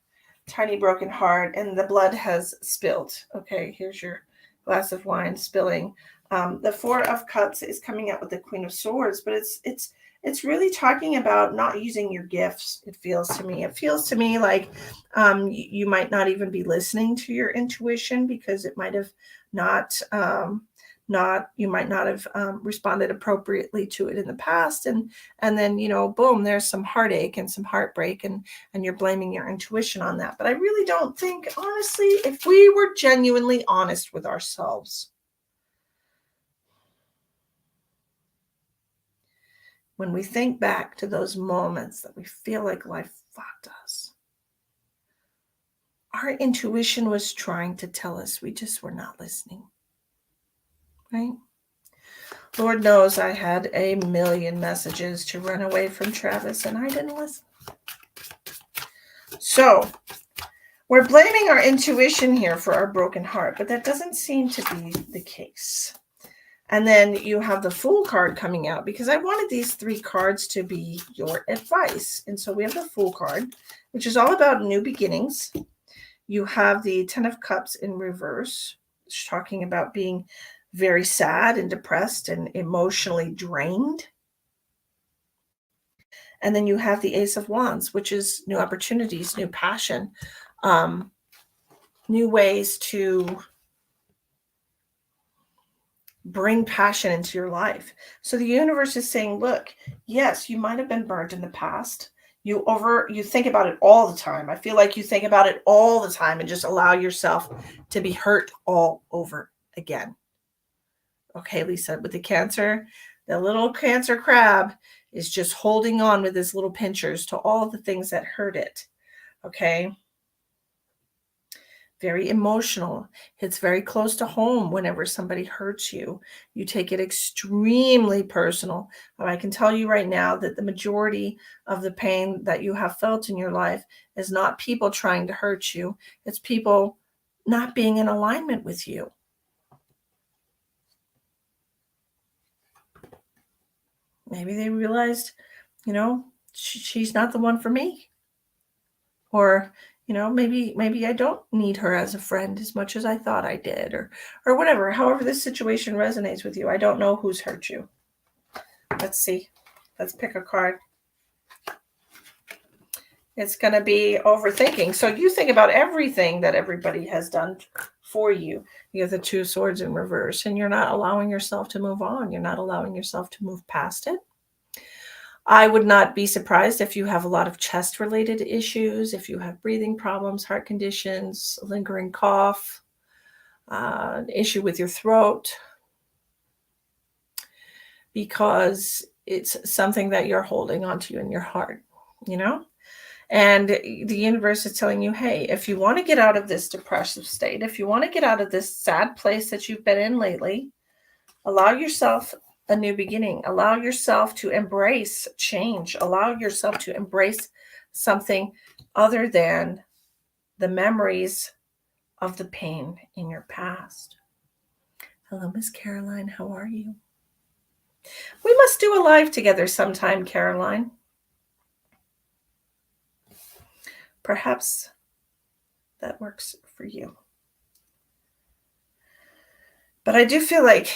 tiny broken heart, and the blood has spilled. Okay. Here's your glass of wine spilling. The Four of Cups is coming out with the Queen of Swords, but it's really talking about not using your gifts. It feels to me like you might not even be listening to your intuition because it might have not you might not have responded appropriately to it in the past, and then boom, there's some heartache and some heartbreak, and you're blaming your intuition on that. But I really don't think, honestly, if we were genuinely honest with ourselves, when we think back to those moments that we feel like life fucked us, our intuition was trying to tell us we just were not listening, right? Lord knows I had a million messages to run away from Travis, and I didn't listen. So we're blaming our intuition here for our broken heart, but that doesn't seem to be the case. And then you have the Fool card coming out because I wanted these three cards to be your advice. And so we have the Fool card, which is all about new beginnings. You have the Ten of Cups in reverse, which is talking about being very sad and depressed and emotionally drained. And then you have the Ace of Wands, which is new opportunities, new passion, new ways to bring passion into your life. So the universe is saying, look, yes, you might have been burnt in the past. You think about it all the time. I feel like you think about it all the time and just allow yourself to be hurt all over again. Okay, Lisa, with the Cancer, the little Cancer crab is just holding on with his little pinchers to all the things that hurt it. Okay. Very emotional. It's very close to home whenever somebody hurts you. You take it extremely personal. But I can tell you right now that the majority of the pain that you have felt in your life is not people trying to hurt you. It's people not being in alignment with you. Maybe they realized, she's not the one for me. Or, maybe I don't need her as a friend as much as I thought I did, or whatever. However this situation resonates with you. I don't know who's hurt you. Let's see. Let's pick a card. It's going to be overthinking. So you think about everything that everybody has done for you. You have the 2 swords in reverse, and you're not allowing yourself to move on. You're not allowing yourself to move past it. I would not be surprised if you have a lot of chest related issues, if you have breathing problems, heart conditions, lingering cough, an issue with your throat, because it's something that you're holding onto in your heart, And the universe is telling you, hey, if you want to get out of this depressive state, if you want to get out of this sad place that you've been in lately, allow yourself a new beginning. Allow yourself to embrace change. Allow yourself to embrace something other than the memories of the pain in your past. Hello, Miss Caroline. How are you? We must do a live together sometime, Caroline. Perhaps that works for you. But I do feel like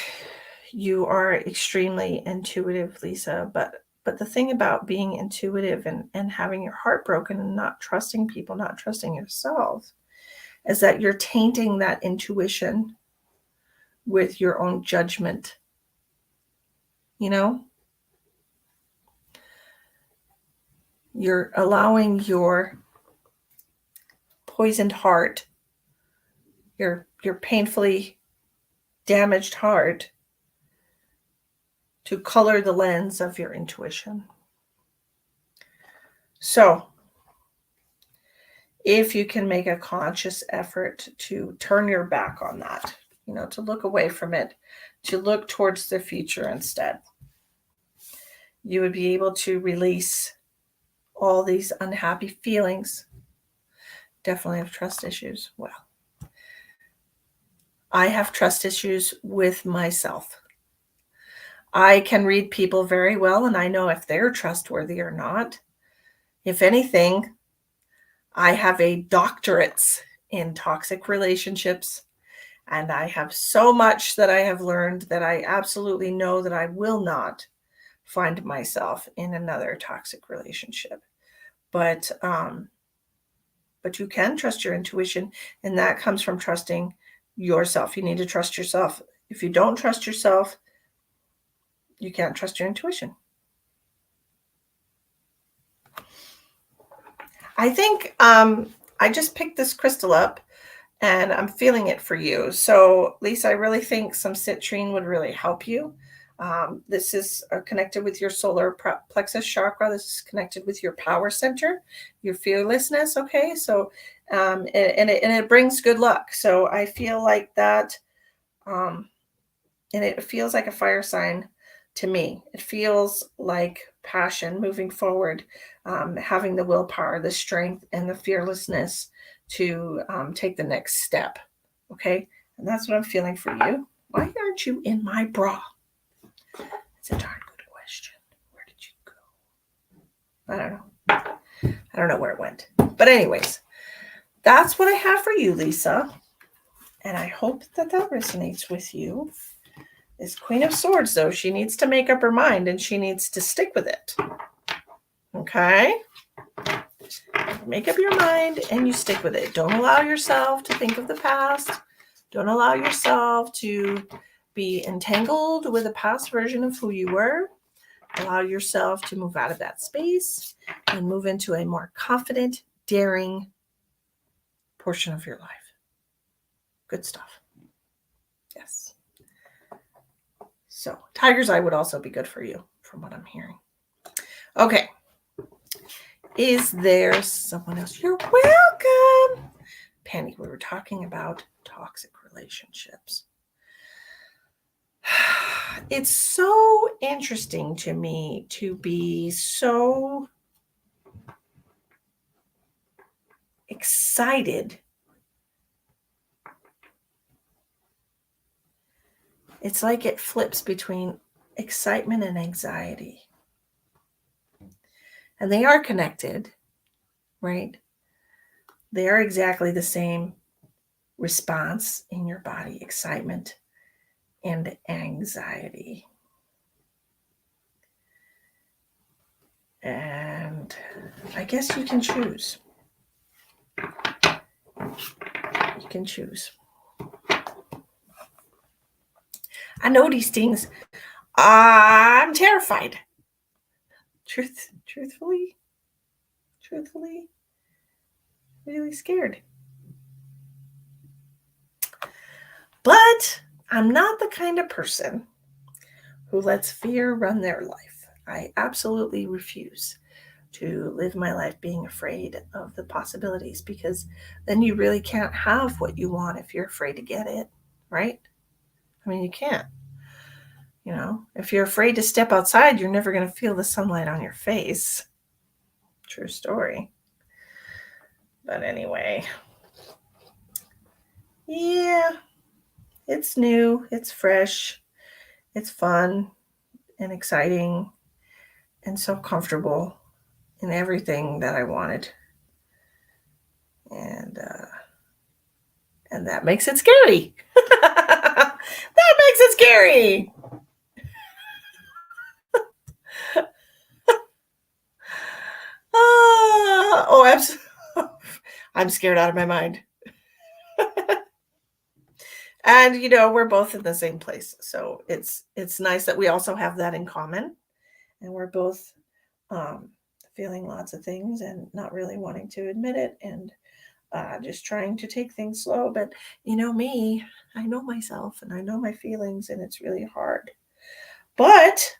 you are extremely intuitive, Lisa. But the thing about being intuitive and having your heart broken and not trusting people, not trusting yourself, is that you're tainting that intuition with your own judgment. You're allowing your poisoned heart, your painfully damaged heart, to color the lens of your intuition. So, if you can make a conscious effort to turn your back on that, to look away from it, to look towards the future instead, you would be able to release all these unhappy feelings. Definitely have trust issues. Well, I have trust issues with myself. I can read people very well, and I know if they're trustworthy or not. If anything, I have a doctorate in toxic relationships, and I have so much that I have learned that I absolutely know that I will not find myself in another toxic relationship. But you can trust your intuition, and that comes from trusting yourself. You need to trust yourself. If you don't trust yourself, you can't trust your intuition. I think I just picked this crystal up and I'm feeling it for you. So, Lisa, I really think some citrine would really help you. This is connected with your solar plexus chakra. This is connected with your power center, your fearlessness. Okay, so and it brings good luck. So I feel like that, and it feels like a fire sign to me. It feels like passion moving forward, having the willpower, the strength, and the fearlessness to take the next step. Okay, and that's what I'm feeling for you. Why aren't you in my bra? It's a darn good question. Where did you go? I don't know. I don't know where it went. But anyways, that's what I have for you, Lisa. And I hope that resonates with you. This Queen of Swords, though, she needs to make up her mind and she needs to stick with it. Okay? Make up your mind and you stick with it. Don't allow yourself to think of the past. Don't allow yourself to be entangled with a past version of who you were. Allow yourself to move out of that space and move into a more confident, daring portion of your life. Good stuff. Yes. So, Tiger's Eye would also be good for you, from what I'm hearing. Okay. Is there someone else? You're welcome. Penny, we were talking about toxic relationships. It's so interesting to me to be so excited. It's like it flips between excitement and anxiety. And they are connected, right? They are exactly the same response in your body: excitement and anxiety. And I guess you can choose. You can choose. I know these things. I'm terrified. Truthfully, really scared. But I'm not the kind of person who lets fear run their life. I absolutely refuse to live my life being afraid of the possibilities, because then you really can't have what you want if you're afraid to get it, right? I mean, you can't. If you're afraid to step outside, you're never going to feel the sunlight on your face. True story. But anyway, yeah, it's new, it's fresh, it's fun and exciting and so comfortable in everything that I wanted. And that makes it scary. That makes it scary. I'm scared out of my mind. And we're both in the same place, so it's nice that we also have that in common, and we're both feeling lots of things and not really wanting to admit it, and just trying to take things slow. But me, I know myself and I know my feelings, and it's really hard. But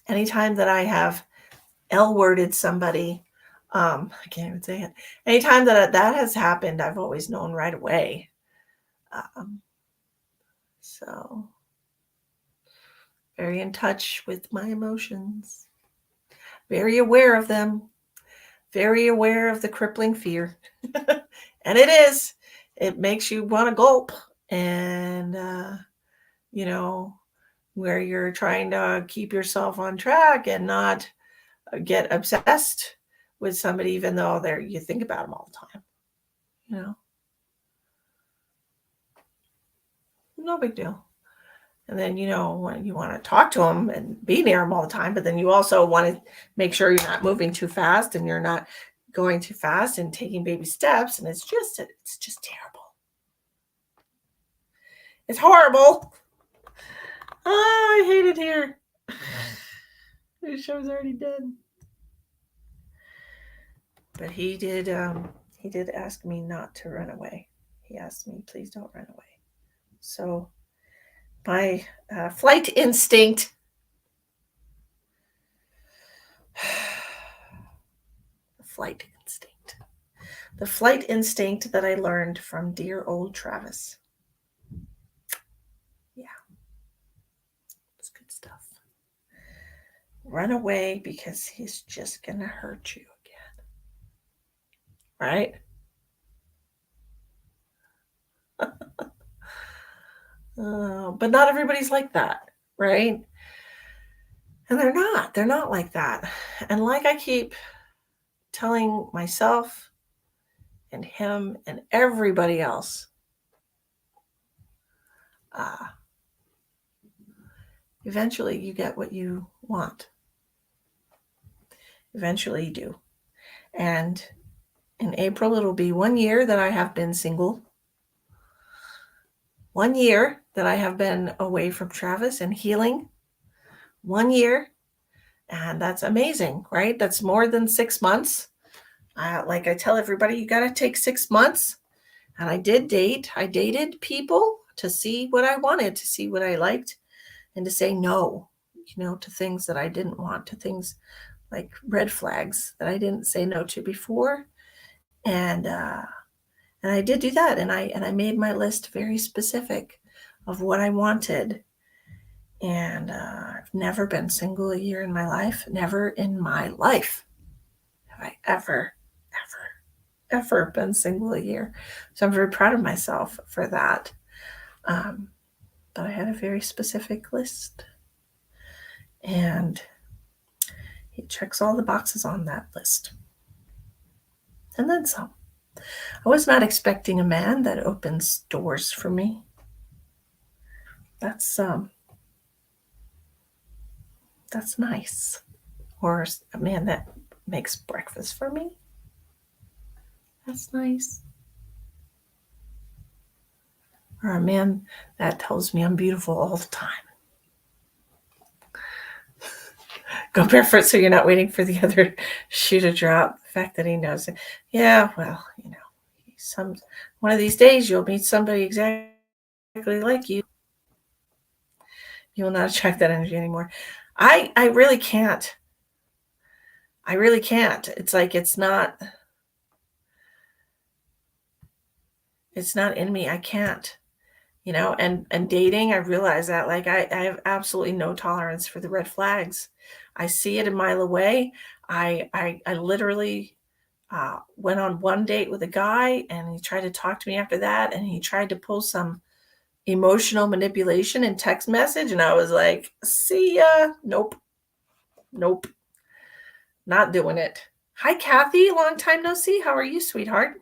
anytime that I have L-worded somebody, I can't even say it. Anytime that has happened, I've always known right away. So very in touch with my emotions, very aware of them, very aware of the crippling fear. And it makes you want to gulp, and where you're trying to keep yourself on track and not get obsessed with somebody, even though you think about them all the time. No big deal. And then, when you want to talk to them and be near them all the time, but then you also want to make sure you're not moving too fast and you're not going too fast and taking baby steps. And it's just terrible. It's horrible. Oh, I hate it here. The show's already done. But he did ask me not to run away. He asked me, please don't run away. So my flight instinct, the flight instinct that I learned from dear old Travis. Yeah, it's good stuff. Run away because he's just gonna hurt you again, right? But not everybody's like that, right? And they're not like that. And like I keep telling myself and him and everybody else, eventually you get what you want. Eventually you do. And in April, it'll be 1 year that I have been single. 1 year that I have been away from Travis and healing. 1 year. And that's amazing, right? That's more than 6 months. Like I tell everybody, you got to take 6 months. And I did date. I dated people to see what I wanted, to see what I liked, and to say no, to things that I didn't want, to things like red flags that I didn't say no to before. And I did do that. And I made my list very specific of what I wanted. And I've never been single a year in my life. Never in my life have I ever been single a year. So I'm very proud of myself for that. But I had a very specific list. And He checks all the boxes on that list. And then some. I was not expecting a man that opens doors for me. That's nice. Or a man that makes breakfast for me. That's nice. Or a man that tells me I'm beautiful all the time. Go barefoot so you're not waiting for the other shoe to drop. The fact that he knows it. Yeah, well, one of these days you'll meet somebody exactly like you. You will not attract that energy anymore. I really can't. I really can't. It's like it's not in me. I can't. And dating, I realize that like I have absolutely no tolerance for the red flags. I see it a mile away. I literally went on one date with a guy, and he tried to talk to me after that, and he tried to pull some emotional manipulation in text message, and I was like, see ya. Nope, not doing it. Hi Kathy, long time no see. How are you, sweetheart?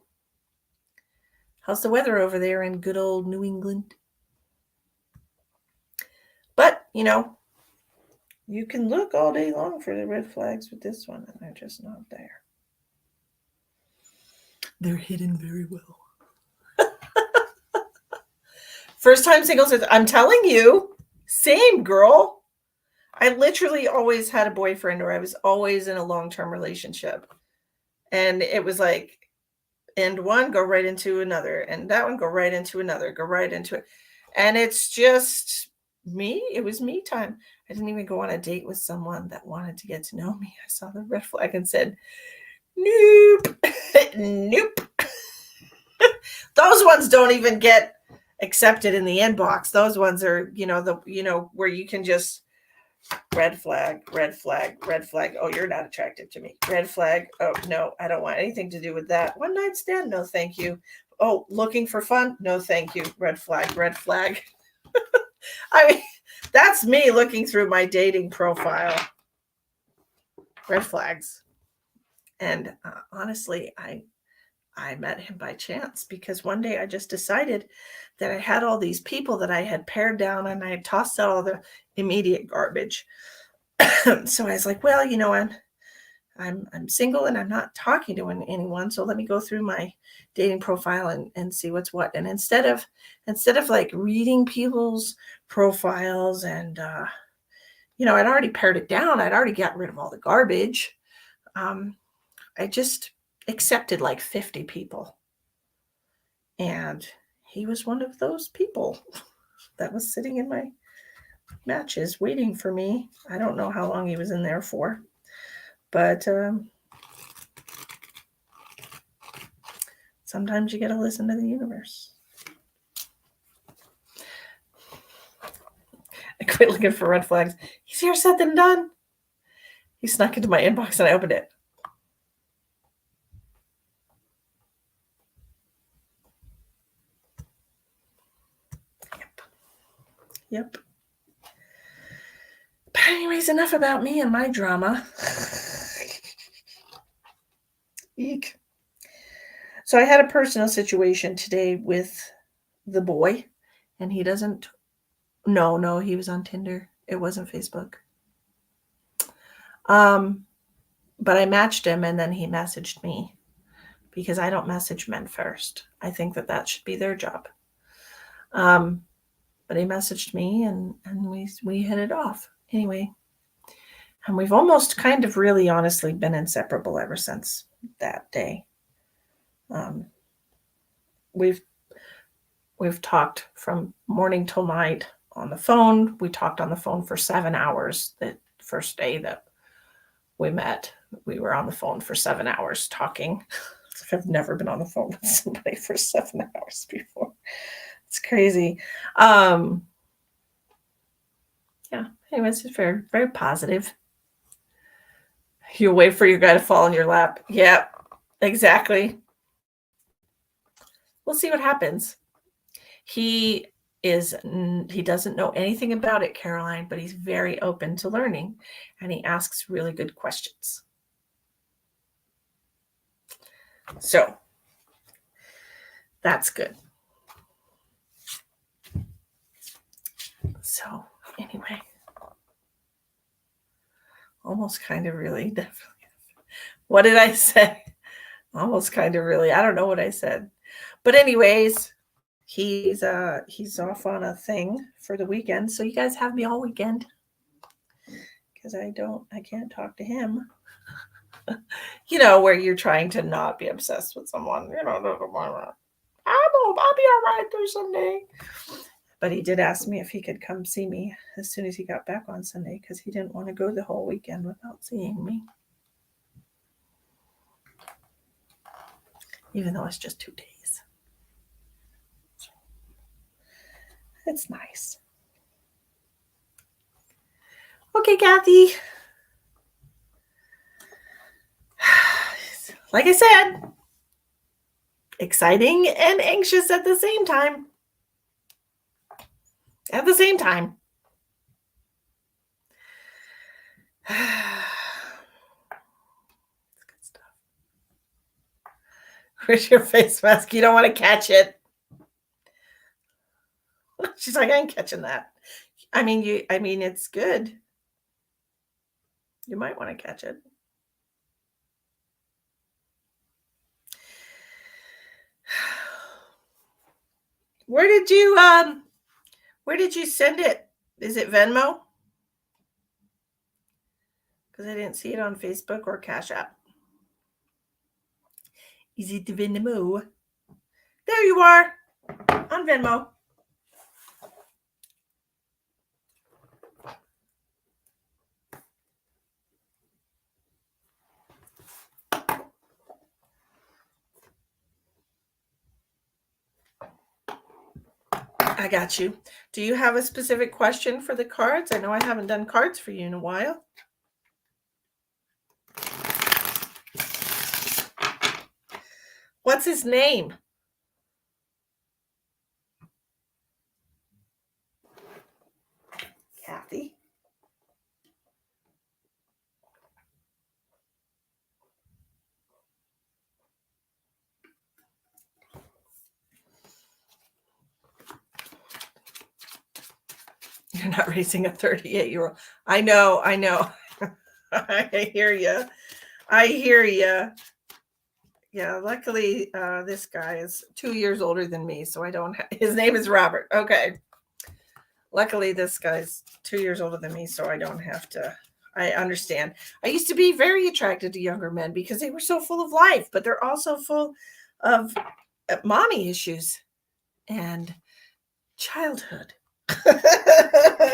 How's the weather over there in good old New England? But you can look all day long for the red flags with this one, and they're just not there. They're hidden very well. First time singles, I'm telling you, same girl. I literally always had a boyfriend, or I was always in a long-term relationship. And it was like, end one, go right into another. And that one, go right into another, go right into it. And it's just me. It was me time. I didn't even go on a date with someone that wanted to get to know me. I saw the red flag and said, nope, nope. Those ones don't even get accepted in the inbox. Those ones are, where you can just red flag, red flag, red flag. Oh, you're not attractive to me. Red flag. Oh, no, I don't want anything to do with that. One night stand. No, thank you. Oh, looking for fun. No, thank you. Red flag, red flag. I mean, that's me looking through my dating profile. Red flags. And honestly, I met him by chance because one day I just decided that I had all these people that I had pared down, and I had tossed out all the immediate garbage. So I was like, well, I'm single and I'm not talking to anyone. So let me go through my dating profile and see what's what. And instead of like reading people's profiles and, I'd already pared it down. I'd already got rid of all the garbage. I just accepted like 50 people. And he was one of those people that was sitting in my matches waiting for me. I don't know how long he was in there for, but sometimes you got to listen to the universe. I quit looking for red flags. Easier said than done. He snuck into my inbox and I opened it. Yep. But anyways, enough about me and my drama. Eek. So I had a personal situation today with the boy, and he doesn't. No, he was on Tinder. It wasn't Facebook. But I matched him, and then he messaged me because I don't message men first. I think that should be their job. But he messaged me, and we hit it off anyway. And we've almost kind of really honestly been inseparable ever since that day. We've talked from morning till night on the phone. We talked on the phone for 7 hours. The first day that we met, we were on the phone for 7 hours talking. I've never been on the phone with somebody for 7 hours before. It's crazy. Yeah. Anyways, it's very, very positive. You wait for your guy to fall in your lap. Yeah, exactly. We'll see what happens. He he doesn't know anything about it, Caroline, but he's very open to learning, and he asks really good questions. So that's good. So anyway, almost kind of really, definitely. What did I say? Almost kind of really. I don't know what I said. But anyways, he's off on a thing for the weekend. So you guys have me all weekend. Because I can't talk to him. Where you're trying to not be obsessed with someone. I'll be all right through Sunday. But he did ask me if he could come see me as soon as he got back on Sunday because he didn't want to go the whole weekend without seeing me. Even though it's just 2 days. It's nice. Okay, Kathy. Like I said, exciting and anxious at the same time. At the same time. That's good stuff. Where's your face mask? You don't want to catch it. She's like, I ain't catching that. I mean, it's good. You might want to catch it. Where did you send it? Is it Venmo? Because I didn't see it on Facebook or Cash App. Is it Venmo? There you are on Venmo. I got you. Do you have a specific question for the cards? I know I haven't done cards for you in a while. What's his name? Kathy. You're not raising a 38-year-old. I know. I hear you. Yeah, luckily this guy is 2 years older than me, so I don't his name is Robert. Okay. Luckily this guy's 2 years older than me, so I don't have to. I understand. I used to be very attracted to younger men because they were so full of life, but they're also full of mommy issues and childhood.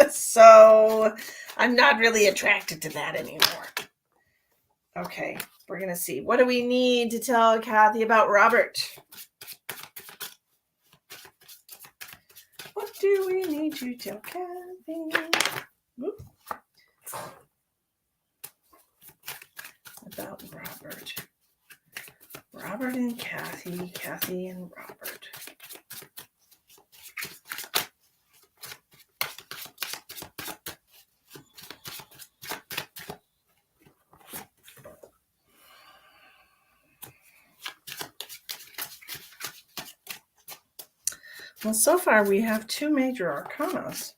So I'm not really attracted to that anymore. Okay, we're going to see. What do we need to tell Kathy about Robert? What do we need to tell Kathy? Whoop. About Robert. Robert and Kathy. Kathy and Robert. Well, so far we have 2 major arcanas.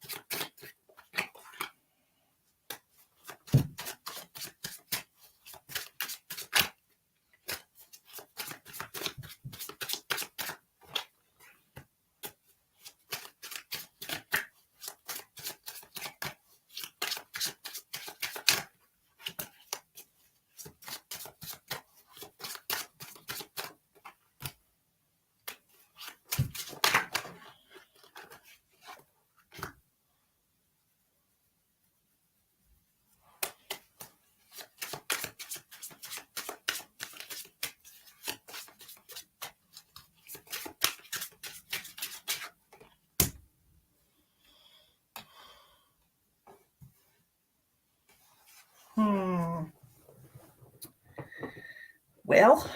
Well,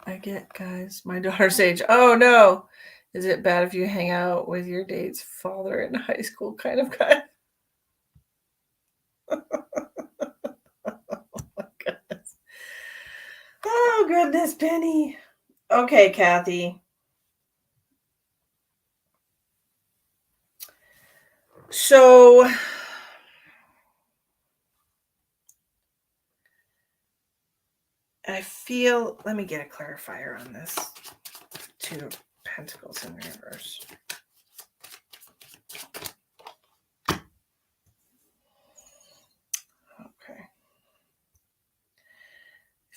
I forget, guys. My daughter's age. Oh no. Is it bad if you hang out with your date's father in high school kind of guy? Oh my goodness. Oh goodness, Penny. Okay, Kathy. So I feel, let me get a clarifier on this. Two of Pentacles in reverse. Okay.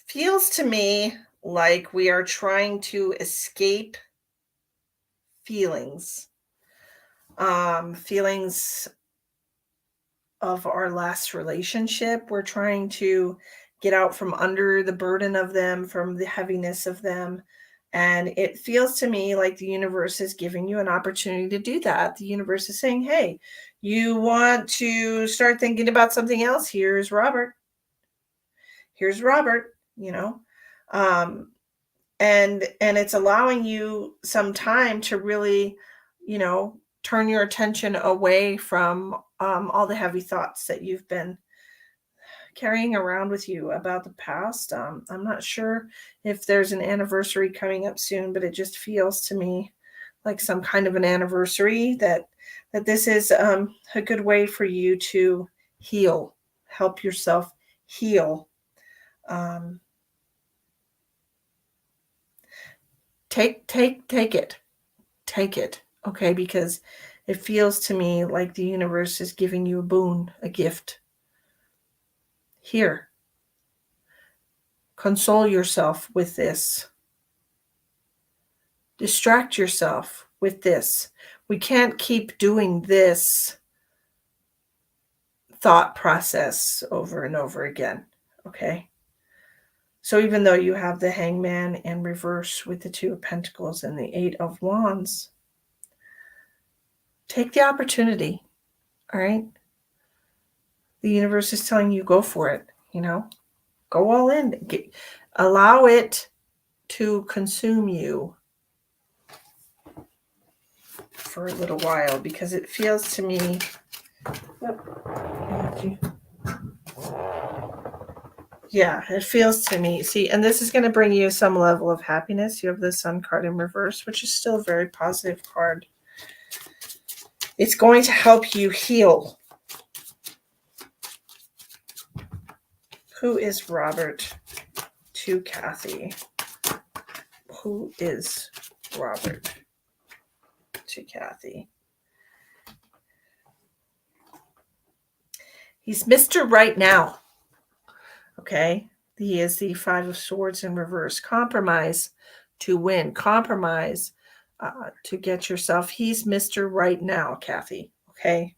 Feels to me like we are trying to escape feelings. Feelings of our last relationship. We're trying to get out from under the burden of them, from the heaviness of them. And it feels to me like the universe is giving you an opportunity to do that. The universe is saying, hey, you want to start thinking about something else? Here's Robert. Here's Robert, you know. And it's allowing you some time to really, turn your attention away from all the heavy thoughts that you've been carrying around with you about the past. I'm not sure if there's an anniversary coming up soon, but it just feels to me like some kind of an anniversary that this is a good way for you to heal, help yourself heal. Take it, okay? Because it feels to me like the universe is giving you a boon, a gift. Here, console yourself with this. Distract yourself with this. We can't keep doing this thought process over and over again, okay? So even though you have the Hangman in reverse with the Two of Pentacles and the Eight of Wands, take the opportunity, all right? The universe is telling you, go for it, go all in. Allow it to consume you for a little while, because it feels to me, it feels to me, see, and this is going to bring you some level of happiness. You have the Sun card in reverse, which is still a very positive card. It's going to help you heal. Who is Robert to Kathy? Who is Robert to Kathy? He's Mr. Right Now. Okay. He is the Five of Swords in reverse. Compromise to win. Compromise to get yourself. He's Mr. Right Now, Kathy. Okay.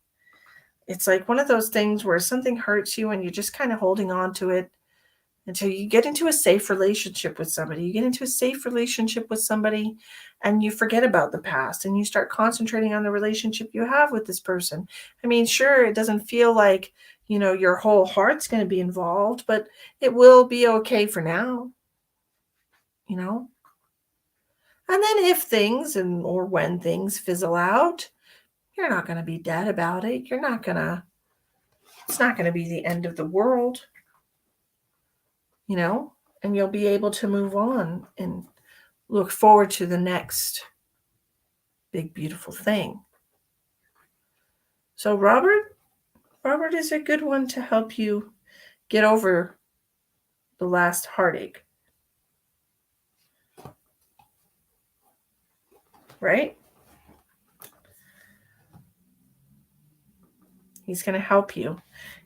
It's like one of those things where something hurts you and you're just kind of holding on to it until you get into a safe relationship with somebody. You get into a safe relationship with somebody and you forget about the past and you start concentrating on the relationship you have with this person. I mean, sure, it doesn't feel like, your whole heart's going to be involved, but it will be okay for now, And then if things or when things fizzle out, you're not going to be dead about it. It's not going to be the end of the world. And you'll be able to move on and look forward to the next big, beautiful thing. So Robert is a good one to help you get over the last heartache. Right? He's going to help you.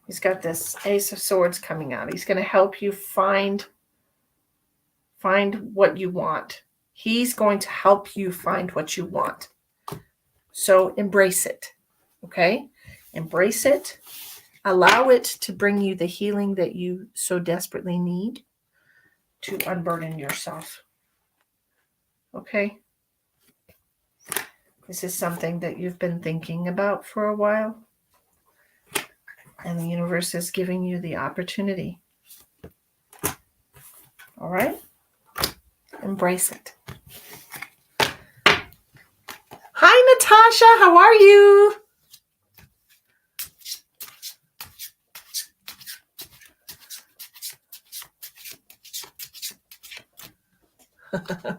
He's got this Ace of Swords coming out. He's going to help you find what you want. He's going to help you find what you want. So embrace it. Okay? Embrace it. Allow it to bring you the healing that you so desperately need to unburden yourself. Okay? This is something that you've been thinking about for a while. And the universe is giving you the opportunity. All right? Embrace it. Hi, Natasha. How are you?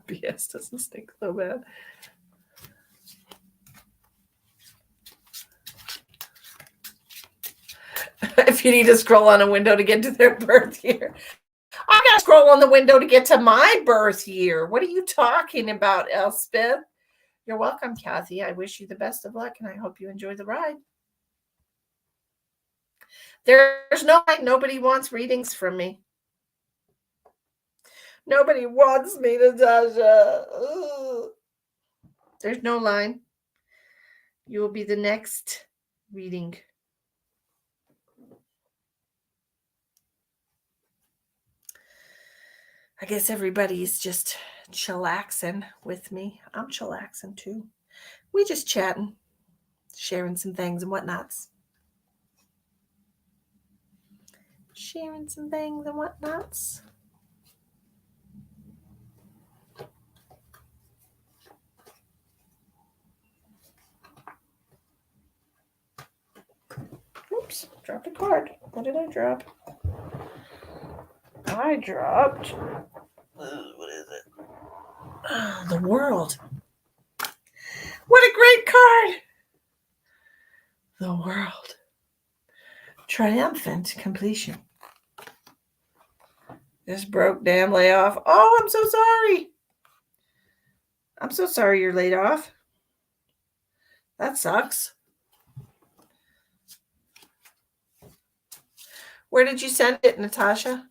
BS doesn't stink so bad. If you need to scroll on a window to get to their birth year. I gotta scroll on the window to get to my birth year. What are you talking about, Elspeth? You're welcome, Kathy. I wish you the best of luck, and I hope you enjoy the ride. There's nobody wants readings from me. Nobody wants me, Natasha. Ugh. There's no line. You will be the next reading. I guess everybody's just chillaxing with me. I'm chillaxing too. We just chatting, sharing some things and whatnots. Sharing some things and whatnots. Oops, dropped a card. What did I drop? I dropped. What is it? Oh, the world. What a great card. The world. Triumphant completion. This broke damn layoff. Oh, I'm so sorry. I'm so sorry you're laid off. That sucks. Where did you send it, Natasha?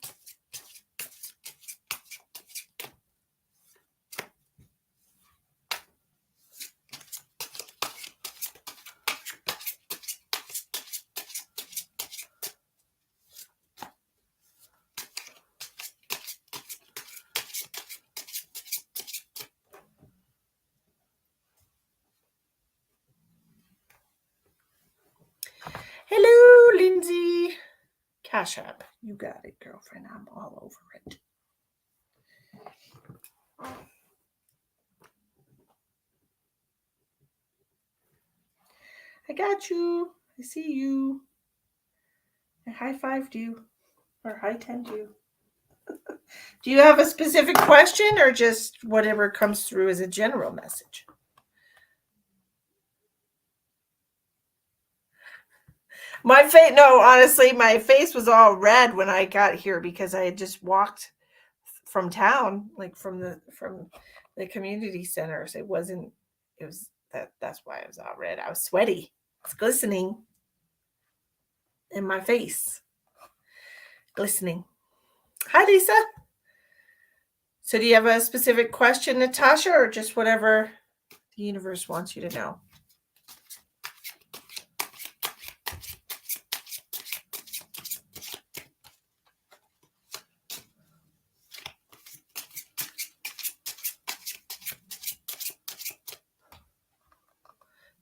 Hello, Lindsay. Cashapp. You got it, girlfriend. I'm all over it. I got you. I see you. I high-fived you. Or high-tenned you. Do you have a specific question or just whatever comes through as a general message? My face, no, honestly, my face was all red when I got here because I had just walked from town, like from the community centers. It was that's why I was all red. I was sweaty. It's glistening in my face. Glistening. Hi, Lisa. So do you have a specific question, Natasha, or just whatever the universe wants you to know?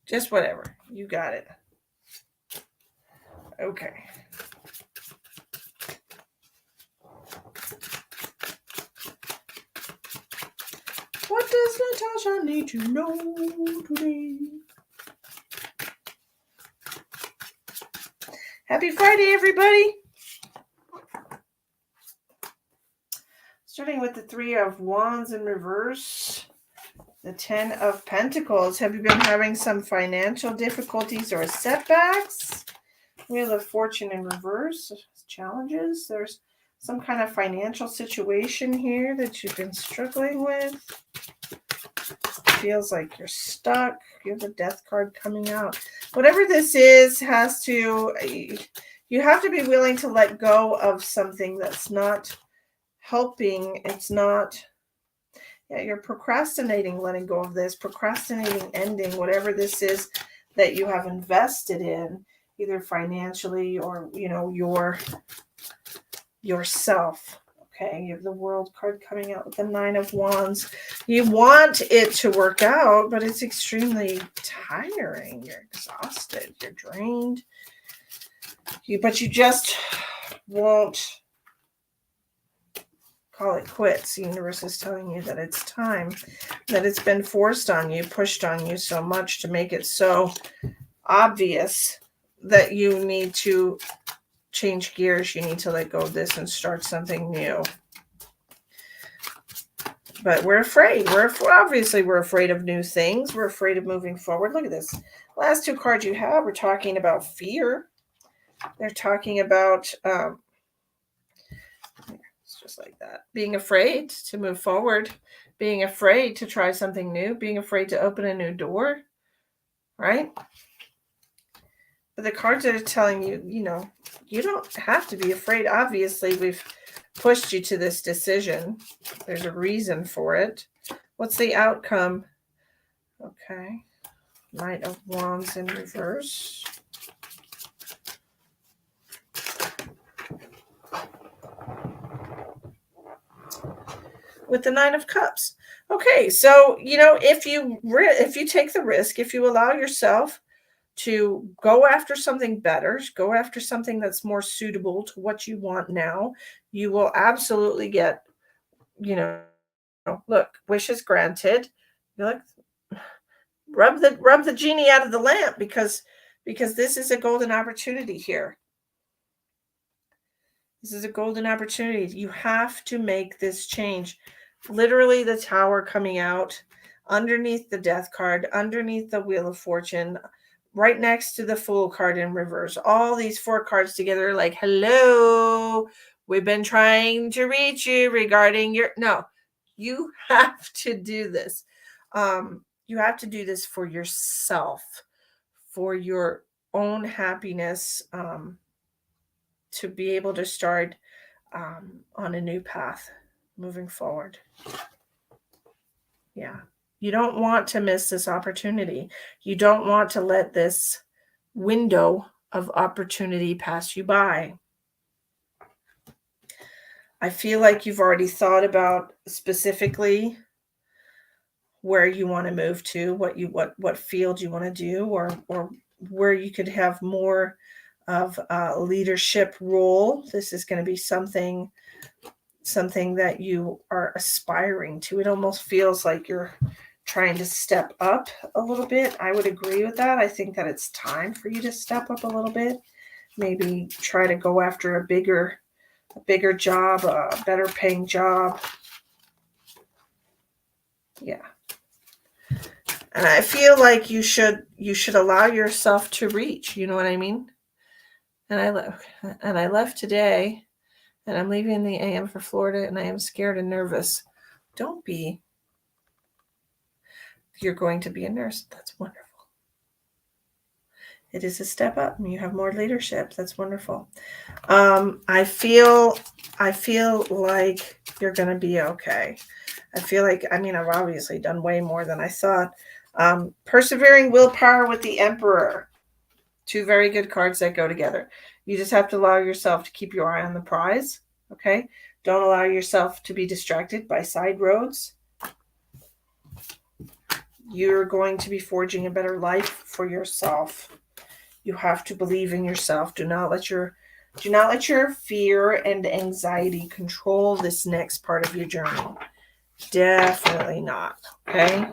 Just whatever. You got it. Okay. What does Natasha need to know today? Happy Friday, everybody. Starting with the 3 of Wands in reverse. The 10 of Pentacles. Have you been having some financial difficulties or setbacks? Wheel of Fortune in reverse. Challenges. There's some kind of financial situation here that you've been struggling with. Feels like you're stuck. You have the Death card coming out. Whatever this is you have to be willing to let go of something that's not helping. It's not, you're procrastinating letting go of this, procrastinating ending whatever this is that you have invested in, either financially or, yourself. Okay, you have the World card coming out with the 9 of Wands. You want it to work out, but it's extremely tiring. You're exhausted. You're drained. But you just won't call it quits. The universe is telling you that it's time, that it's been forced on you, pushed on you so much to make it so obvious that you need to change gears. You need to let go of this and start something new. But we're afraid. We're afraid of new things. We're afraid of moving forward. Look at this. Last two cards you have are talking about fear. They're talking about it's just like that. Being afraid to move forward, being afraid to try something new, being afraid to open a new door, right? But the cards are telling you, you don't have to be afraid. Obviously, we've pushed you to this decision. There's a reason for it. What's the outcome? Okay. Knight of Wands in reverse. With the Nine of Cups. Okay, so if you take the risk, if you allow yourself to go after something better, go after something that's more suitable to what you want now, you will absolutely get, look, wishes granted. Look, rub the genie out of the lamp, because this is a golden opportunity here. This is a golden opportunity. You have to make this change. Literally, the Tower coming out underneath the Death card, underneath the Wheel of Fortune, right next to the Fool card in reverse. All these four cards together, like, hello, we've been trying to reach you regarding your... No, you have to do this. You have to do this for yourself, for your own happiness, to be able to start on a new path moving forward. Yeah. You don't want to miss this opportunity. You don't want to let this window of opportunity pass you by. I feel like you've already thought about specifically where you want to move to, what field you want to do, or where you could have more of a leadership role. This is going to be something that you are aspiring to. It almost feels like you're trying to step up a little bit. I would agree with that. I think that it's time for you to step up a little bit. Maybe try to go after a bigger job, a better paying job. Yeah. And I feel like you should allow yourself to reach, you know what I mean? And I left today, and I'm leaving the AM for Florida, and I am scared and nervous. Don't be. You're going to be a nurse. That's wonderful. It is a step up, and you have more leadership. That's wonderful. I feel like you're going to be okay. I feel like, I've obviously done way more than I thought. Persevering willpower with the Emperor. Two very good cards that go together. You just have to allow yourself to keep your eye on the prize. Okay? Don't allow yourself to be distracted by side roads. You're going to be forging a better life for yourself. You have to believe in yourself. Do not let your fear and anxiety control this next part of your journey. Definitely not. Okay?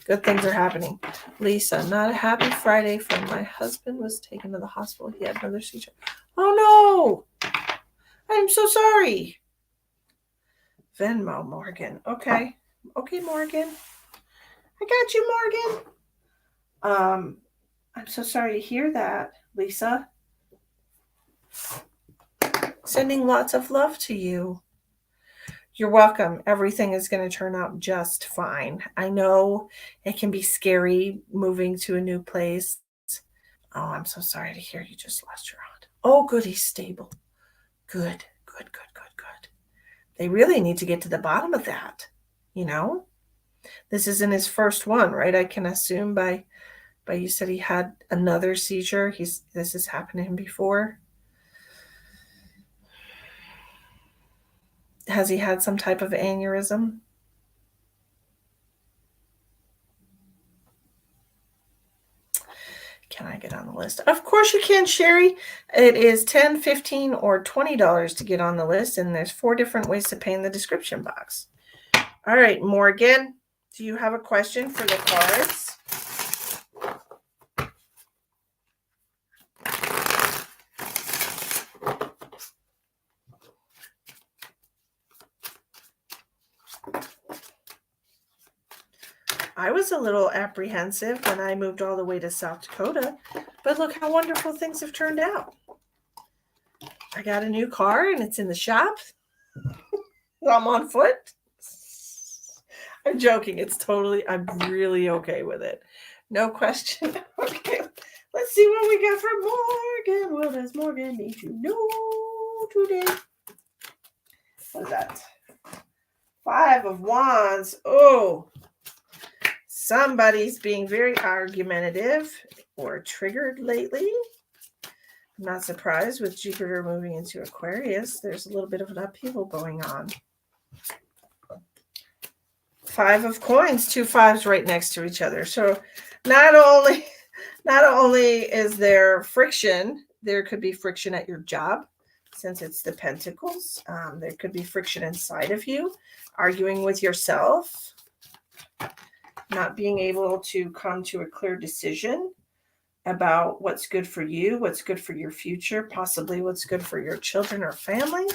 Good things are happening. Lisa, not a happy Friday for my husband was taken to the hospital. He had another seizure. Oh no! I'm so sorry. Venmo, Morgan. Okay. Okay, Morgan. I got you, Morgan. I'm so sorry to hear that, Lisa. Sending lots of love to you. You're welcome. Everything is going to turn out just fine. I know it can be scary moving to a new place. Oh, I'm so sorry to hear you just lost your aunt. Oh, good. He's stable. Good. They really need to get to the bottom of that. This isn't his first one, right? I can assume by you said he had another seizure. This has happened to him before. Has he had some type of aneurysm? Can I get on the list? Of course you can, Sherry. It is $10, $15, or $20 to get on the list, and there's 4 different ways to pay in the description box. All right, Morgan, do you have a question for the cards? I was a little apprehensive when I moved all the way to South Dakota, but look how wonderful things have turned out. I got a new car and it's in the shop. I'm on foot. I'm joking. I'm really okay with it. No question. Okay, let's see what we got from Morgan. What does Morgan need to know today? What's that? 5 of Wands. Oh, somebody's being very argumentative or triggered lately. I'm not surprised with Jupiter moving into Aquarius. There's a little bit of an upheaval going on. 5 of coins, 2 5s right next to each other. So not only is there friction, there could be friction at your job since it's the Pentacles. There could be friction inside of you, arguing with yourself, not being able to come to a clear decision about what's good for you, what's good for your future, possibly what's good for your children or family.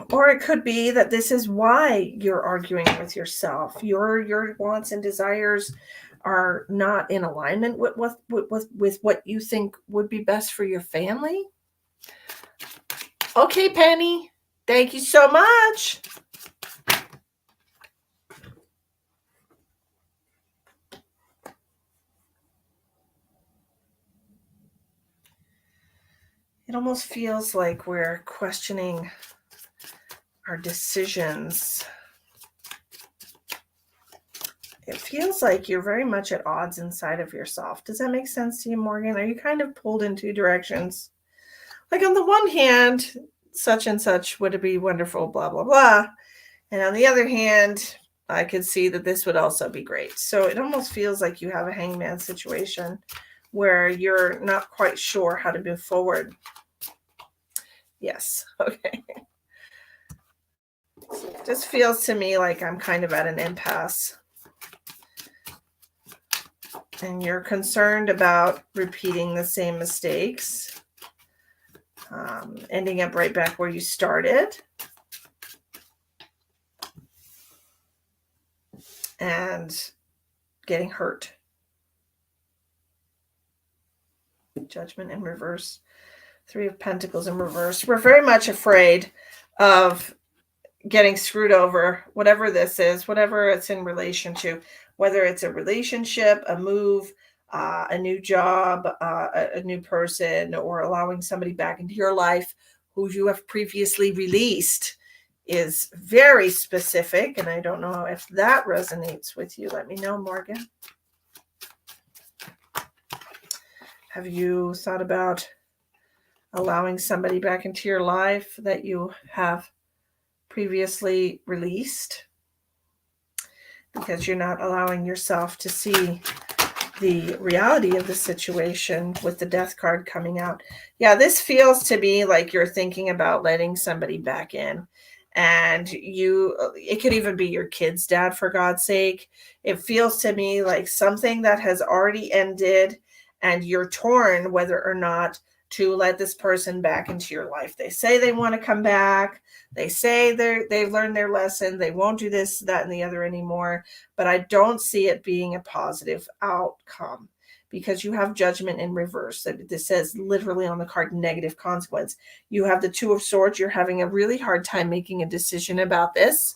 Or it could be that this is why you're arguing with yourself. Your wants and desires are not in alignment with what you think would be best for your family. Okay, Penny. Thank you so much. It almost feels like we're questioning our decisions. It feels like you're very much at odds inside of yourself. Does that make sense to you, Morgan? Are you kind of pulled in 2 directions? Like on the one hand, such and such would be wonderful, blah, blah, blah. And on the other hand, I could see that this would also be great. So it almost feels like you have a hangman situation where you're not quite sure how to move forward. Yes. Okay. Just feels to me like I'm kind of at an impasse. And you're concerned about repeating the same mistakes, ending up right back where you started. And getting hurt. Judgment in reverse. 3 of Pentacles in reverse. We're very much afraid of getting screwed over, whatever this is, whatever it's in relation to, whether it's a relationship, a move, a new job, a new person, or allowing somebody back into your life who you have previously released is very specific. And I don't know if that resonates with you. Let me know, Morgan. Have you thought about allowing somebody back into your life that you have previously released? Because you're not allowing yourself to see the reality of the situation with the Death card coming out. Yeah, this feels to me like you're thinking about letting somebody back in. And it could even be your kid's dad, for God's sake. It feels to me like something that has already ended and you're torn whether or not to let this person back into your life. They say they want to come back. They say they've learned their lesson. They won't do this, that, and the other anymore. But I don't see it being a positive outcome because you have Judgment in reverse. This says literally on the card, negative consequence. You have the 2 of Swords. You're having a really hard time making a decision about this.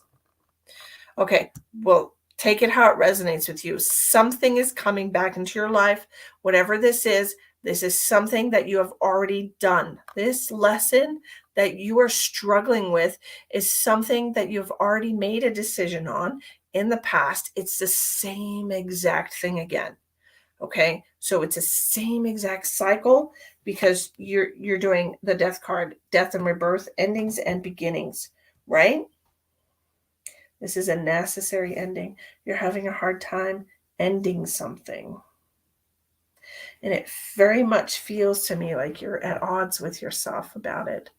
Okay, well, take it how it resonates with you. Something is coming back into your life. Whatever this is something that you have already done. This lesson that you are struggling with is something that you've already made a decision on in the past. It's the same exact thing again. Okay, so it's the same exact cycle because you're doing the Death card, death and rebirth, endings and beginnings, right? This is a necessary ending. You're having a hard time ending something. And it very much feels to me like you're at odds with yourself about it.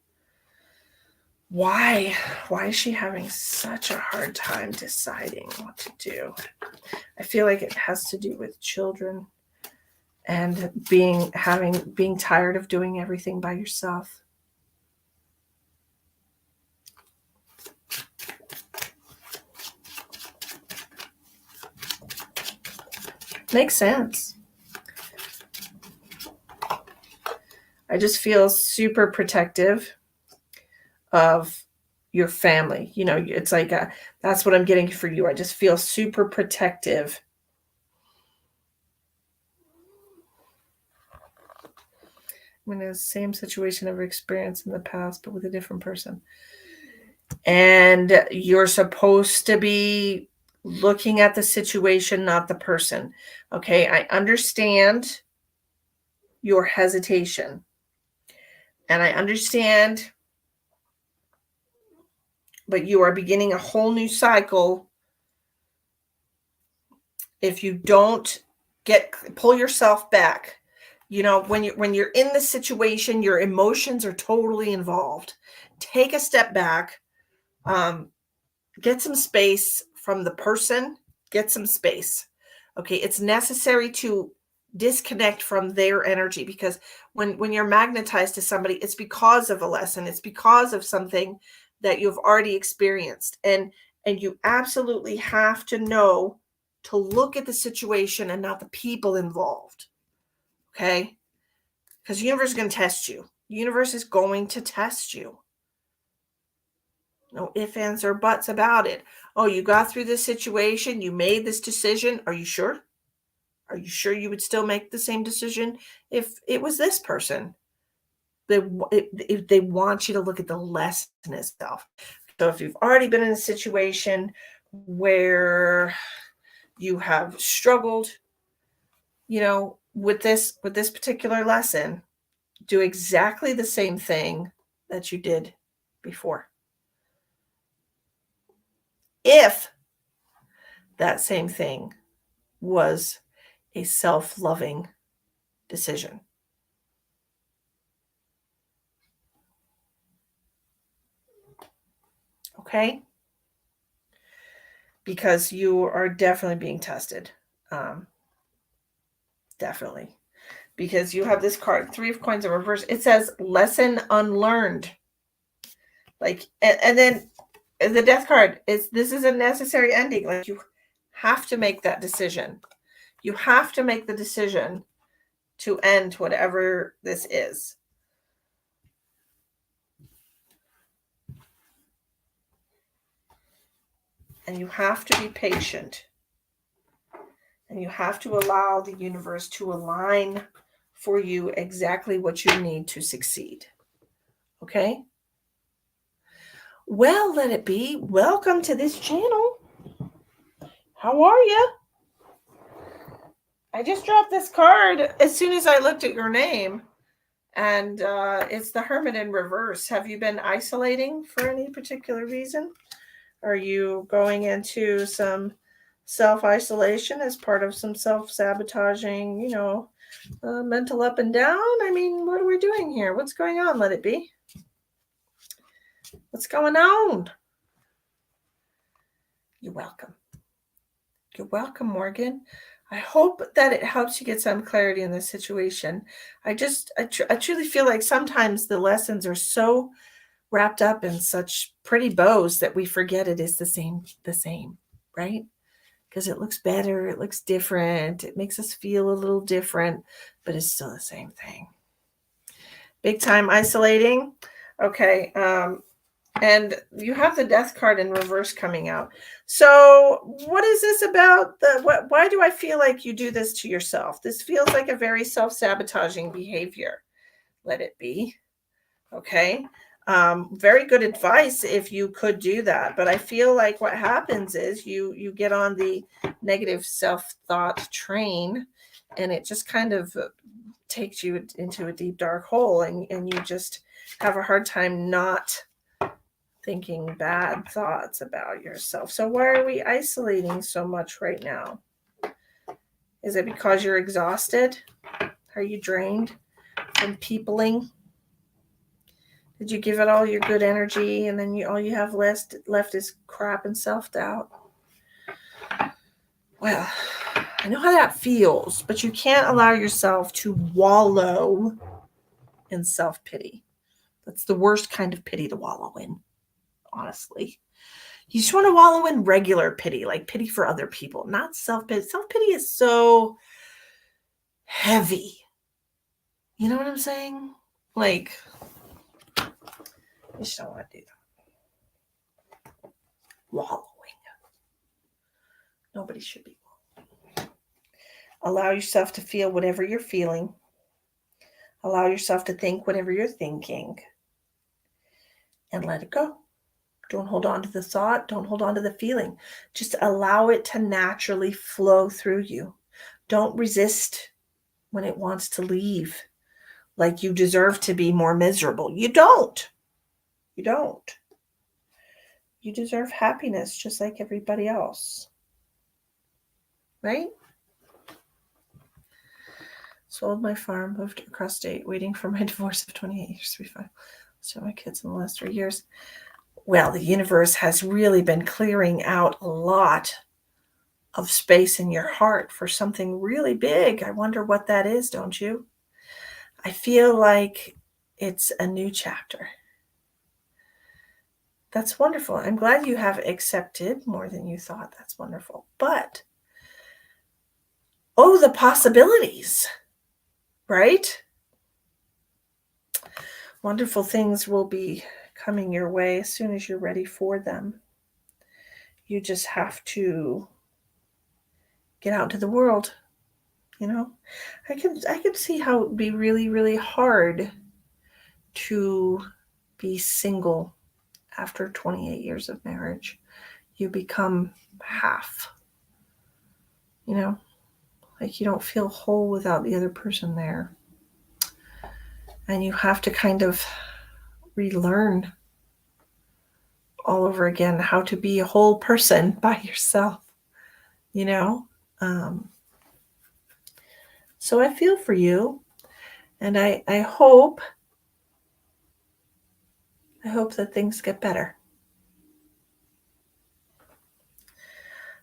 Why? Why is she having such a hard time deciding what to do? I feel like it has to do with children and being tired of doing everything by yourself. Makes sense. I just feel super protective of your family. You know, it's like that's what I'm getting for you. I just feel super protective. I'm in the same situation I've experienced in the past, but with a different person. And you're supposed to be looking at the situation, not the person. Okay, I understand your hesitation. And I understand, but you are beginning a whole new cycle if you don't pull yourself back. You know, when you're in the situation, your emotions are totally involved. Take a step back. Get some space from the person. Get some space. Okay, it's necessary to disconnect from their energy, because when you're magnetized to somebody, it's because of a lesson. It's because of something that you've already experienced, and you absolutely have to know to look at the situation and not the people involved. Okay, because the universe is going to test you. The universe is going to test you. No ifs, ands, or buts about it. Oh, you got through this situation. You made this decision. Are you sure? Are you sure you would still make the same decision if it was this person? They want you to look at the lesson itself. So if you've already been in a situation where you have struggled, you know, with this particular lesson, do exactly the same thing that you did before. If that same thing was a self-loving decision. Okay? Because you are definitely being tested. Definitely. Because you have this card, 3 of Coins in reverse. It says lesson unlearned. Like, and then the Death card is, this is a necessary ending. Like, you have to make that decision. You have to make the decision to end whatever this is. And you have to be patient. And you have to allow the universe to align for you exactly what you need to succeed. Okay? Well, let it be. Welcome to this channel. How are you? I just dropped this card as soon as I looked at your name. And it's the Hermit in reverse. Have you been isolating for any particular reason? Are you going into some self-isolation as part of some self-sabotaging, you know, mental up and down? I mean, what are we doing here? What's going on? Let it be. What's going on? You're welcome. You're welcome, Morgan. I hope that it helps you get some clarity in this situation. I truly feel like sometimes the lessons are so wrapped up in such pretty bows that we forget it is the same, right? Because it looks better, it looks different, it makes us feel a little different, but it's still the same thing. Big time isolating. Okay. And you have the Death card in reverse coming out. So what is this about? Why do I feel like you do this to yourself? This feels like a very self-sabotaging behavior. Let it be. Okay. Very good advice if you could do that. But I feel like what happens is you get on the negative self-thought train, and it just kind of takes you into a deep dark hole, and you just have a hard time not thinking bad thoughts about yourself. So why are we isolating so much right now? Is it because you're exhausted? Are you drained from peopling? Did you give it all your good energy and then all you have left is crap and self-doubt? Well, I know how that feels, but you can't allow yourself to wallow in self-pity. That's the worst kind of pity to wallow in, honestly. You just want to wallow in regular pity, like pity for other people, not self-pity. Self-pity is so heavy. You know what I'm saying? Like, you just don't want to do that. Wallowing. Nobody should be wallowing. Allow yourself to feel whatever you're feeling. Allow yourself to think whatever you're thinking. And let it go. Don't hold on to the thought. Don't hold on to the feeling. Just allow it to naturally flow through you. Don't resist when it wants to leave. Like you deserve to be more miserable. You don't. You don't. You deserve happiness just like everybody else. Right? Sold my farm, moved across state, waiting for my divorce of 28 years to be filed. So my kids in the last 3 years. Well, the universe has really been clearing out a lot of space in your heart for something really big. I wonder what that is, don't you? I feel like it's a new chapter. That's wonderful. I'm glad you have accepted more than you thought. That's wonderful. But, oh, the possibilities, right? Wonderful things will be coming your way as soon as you're ready for them. You just have to get out into the world, you know? I can see how it would be really, really hard to be single after 28 years of marriage. You become half, you know? Like you don't feel whole without the other person there. And you have to kind of relearn all over again how to be a whole person by yourself, you know? So I feel for you, and I hope that things get better.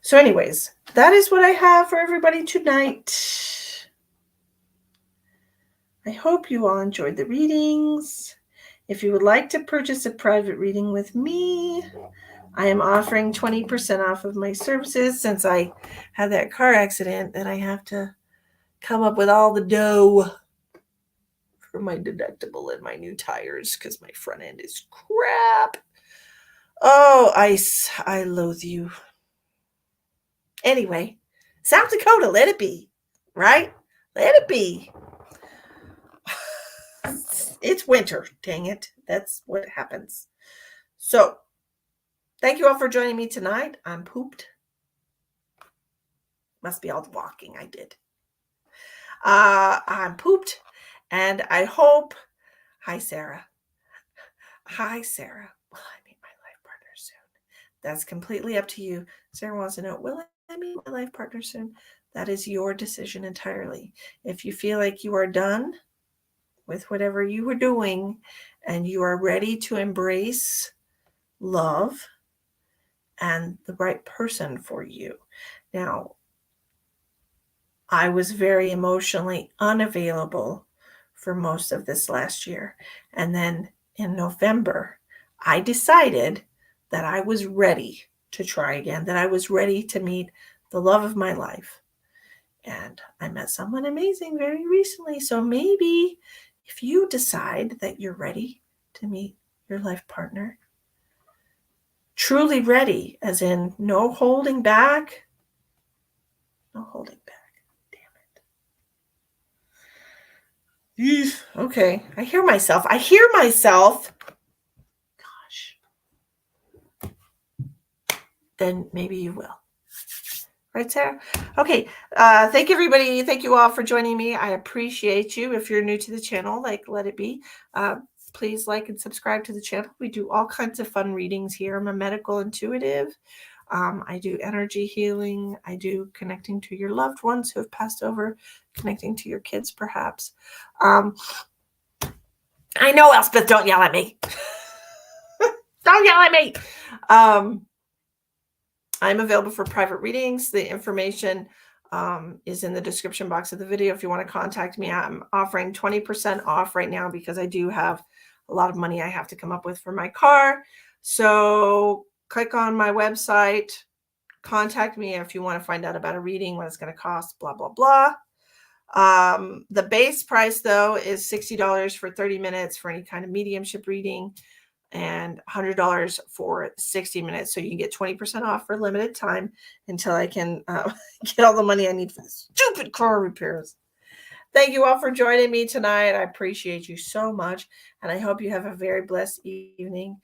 So anyways, that is what I have for everybody tonight. I hope you all enjoyed the readings. If you would like to purchase a private reading with me, I am offering 20% off of my services since I had that car accident that I have to come up with all the dough for my deductible and my new tires because my front end is crap. Oh, ice, I loathe you. Anyway, South Dakota, let it be, right? Let it be. It's winter, dang it. That's what happens. So, thank you all for joining me tonight. I'm pooped. Must be all the walking I did. I'm pooped, and I hope. Hi, Sarah. Hi, Sarah. Will I meet my life partner soon? That's completely up to you. Sarah wants to know, will I meet my life partner soon? That is your decision entirely. If you feel like you are done with whatever you were doing and you are ready to embrace love and the right person for you. Now, I was very emotionally unavailable for most of this last year. And then in November, I decided that I was ready to try again, that I was ready to meet the love of my life. And I met someone amazing very recently. So maybe if you decide that you're ready to meet your life partner, truly ready, as in no holding back, no holding back. Okay, I hear myself. Gosh. Then maybe you will. Right, Sarah? Okay. Thank you, everybody. Thank you all for joining me. I appreciate you. If you're new to the channel, like, let it be. Please like and subscribe to the channel. We do all kinds of fun readings here. I'm a medical intuitive. I do energy healing. I do connecting to your loved ones who have passed over, connecting to your kids, perhaps. I know, Elspeth, don't yell at me. Don't yell at me. I'm available for private readings. The information is in the description box of the video. If you want to contact me, I'm offering 20% off right now because I do have a lot of money I have to come up with for my car. So click on my website, contact me if you want to find out about a reading, what it's going to cost, blah, blah, blah. The base price, though, is $60 for 30 minutes for any kind of mediumship reading and $100 for 60 minutes. So you can get 20% off for a limited time until I can get all the money I need for the stupid car repairs. Thank you all for joining me tonight. I appreciate you so much. And I hope you have a very blessed evening.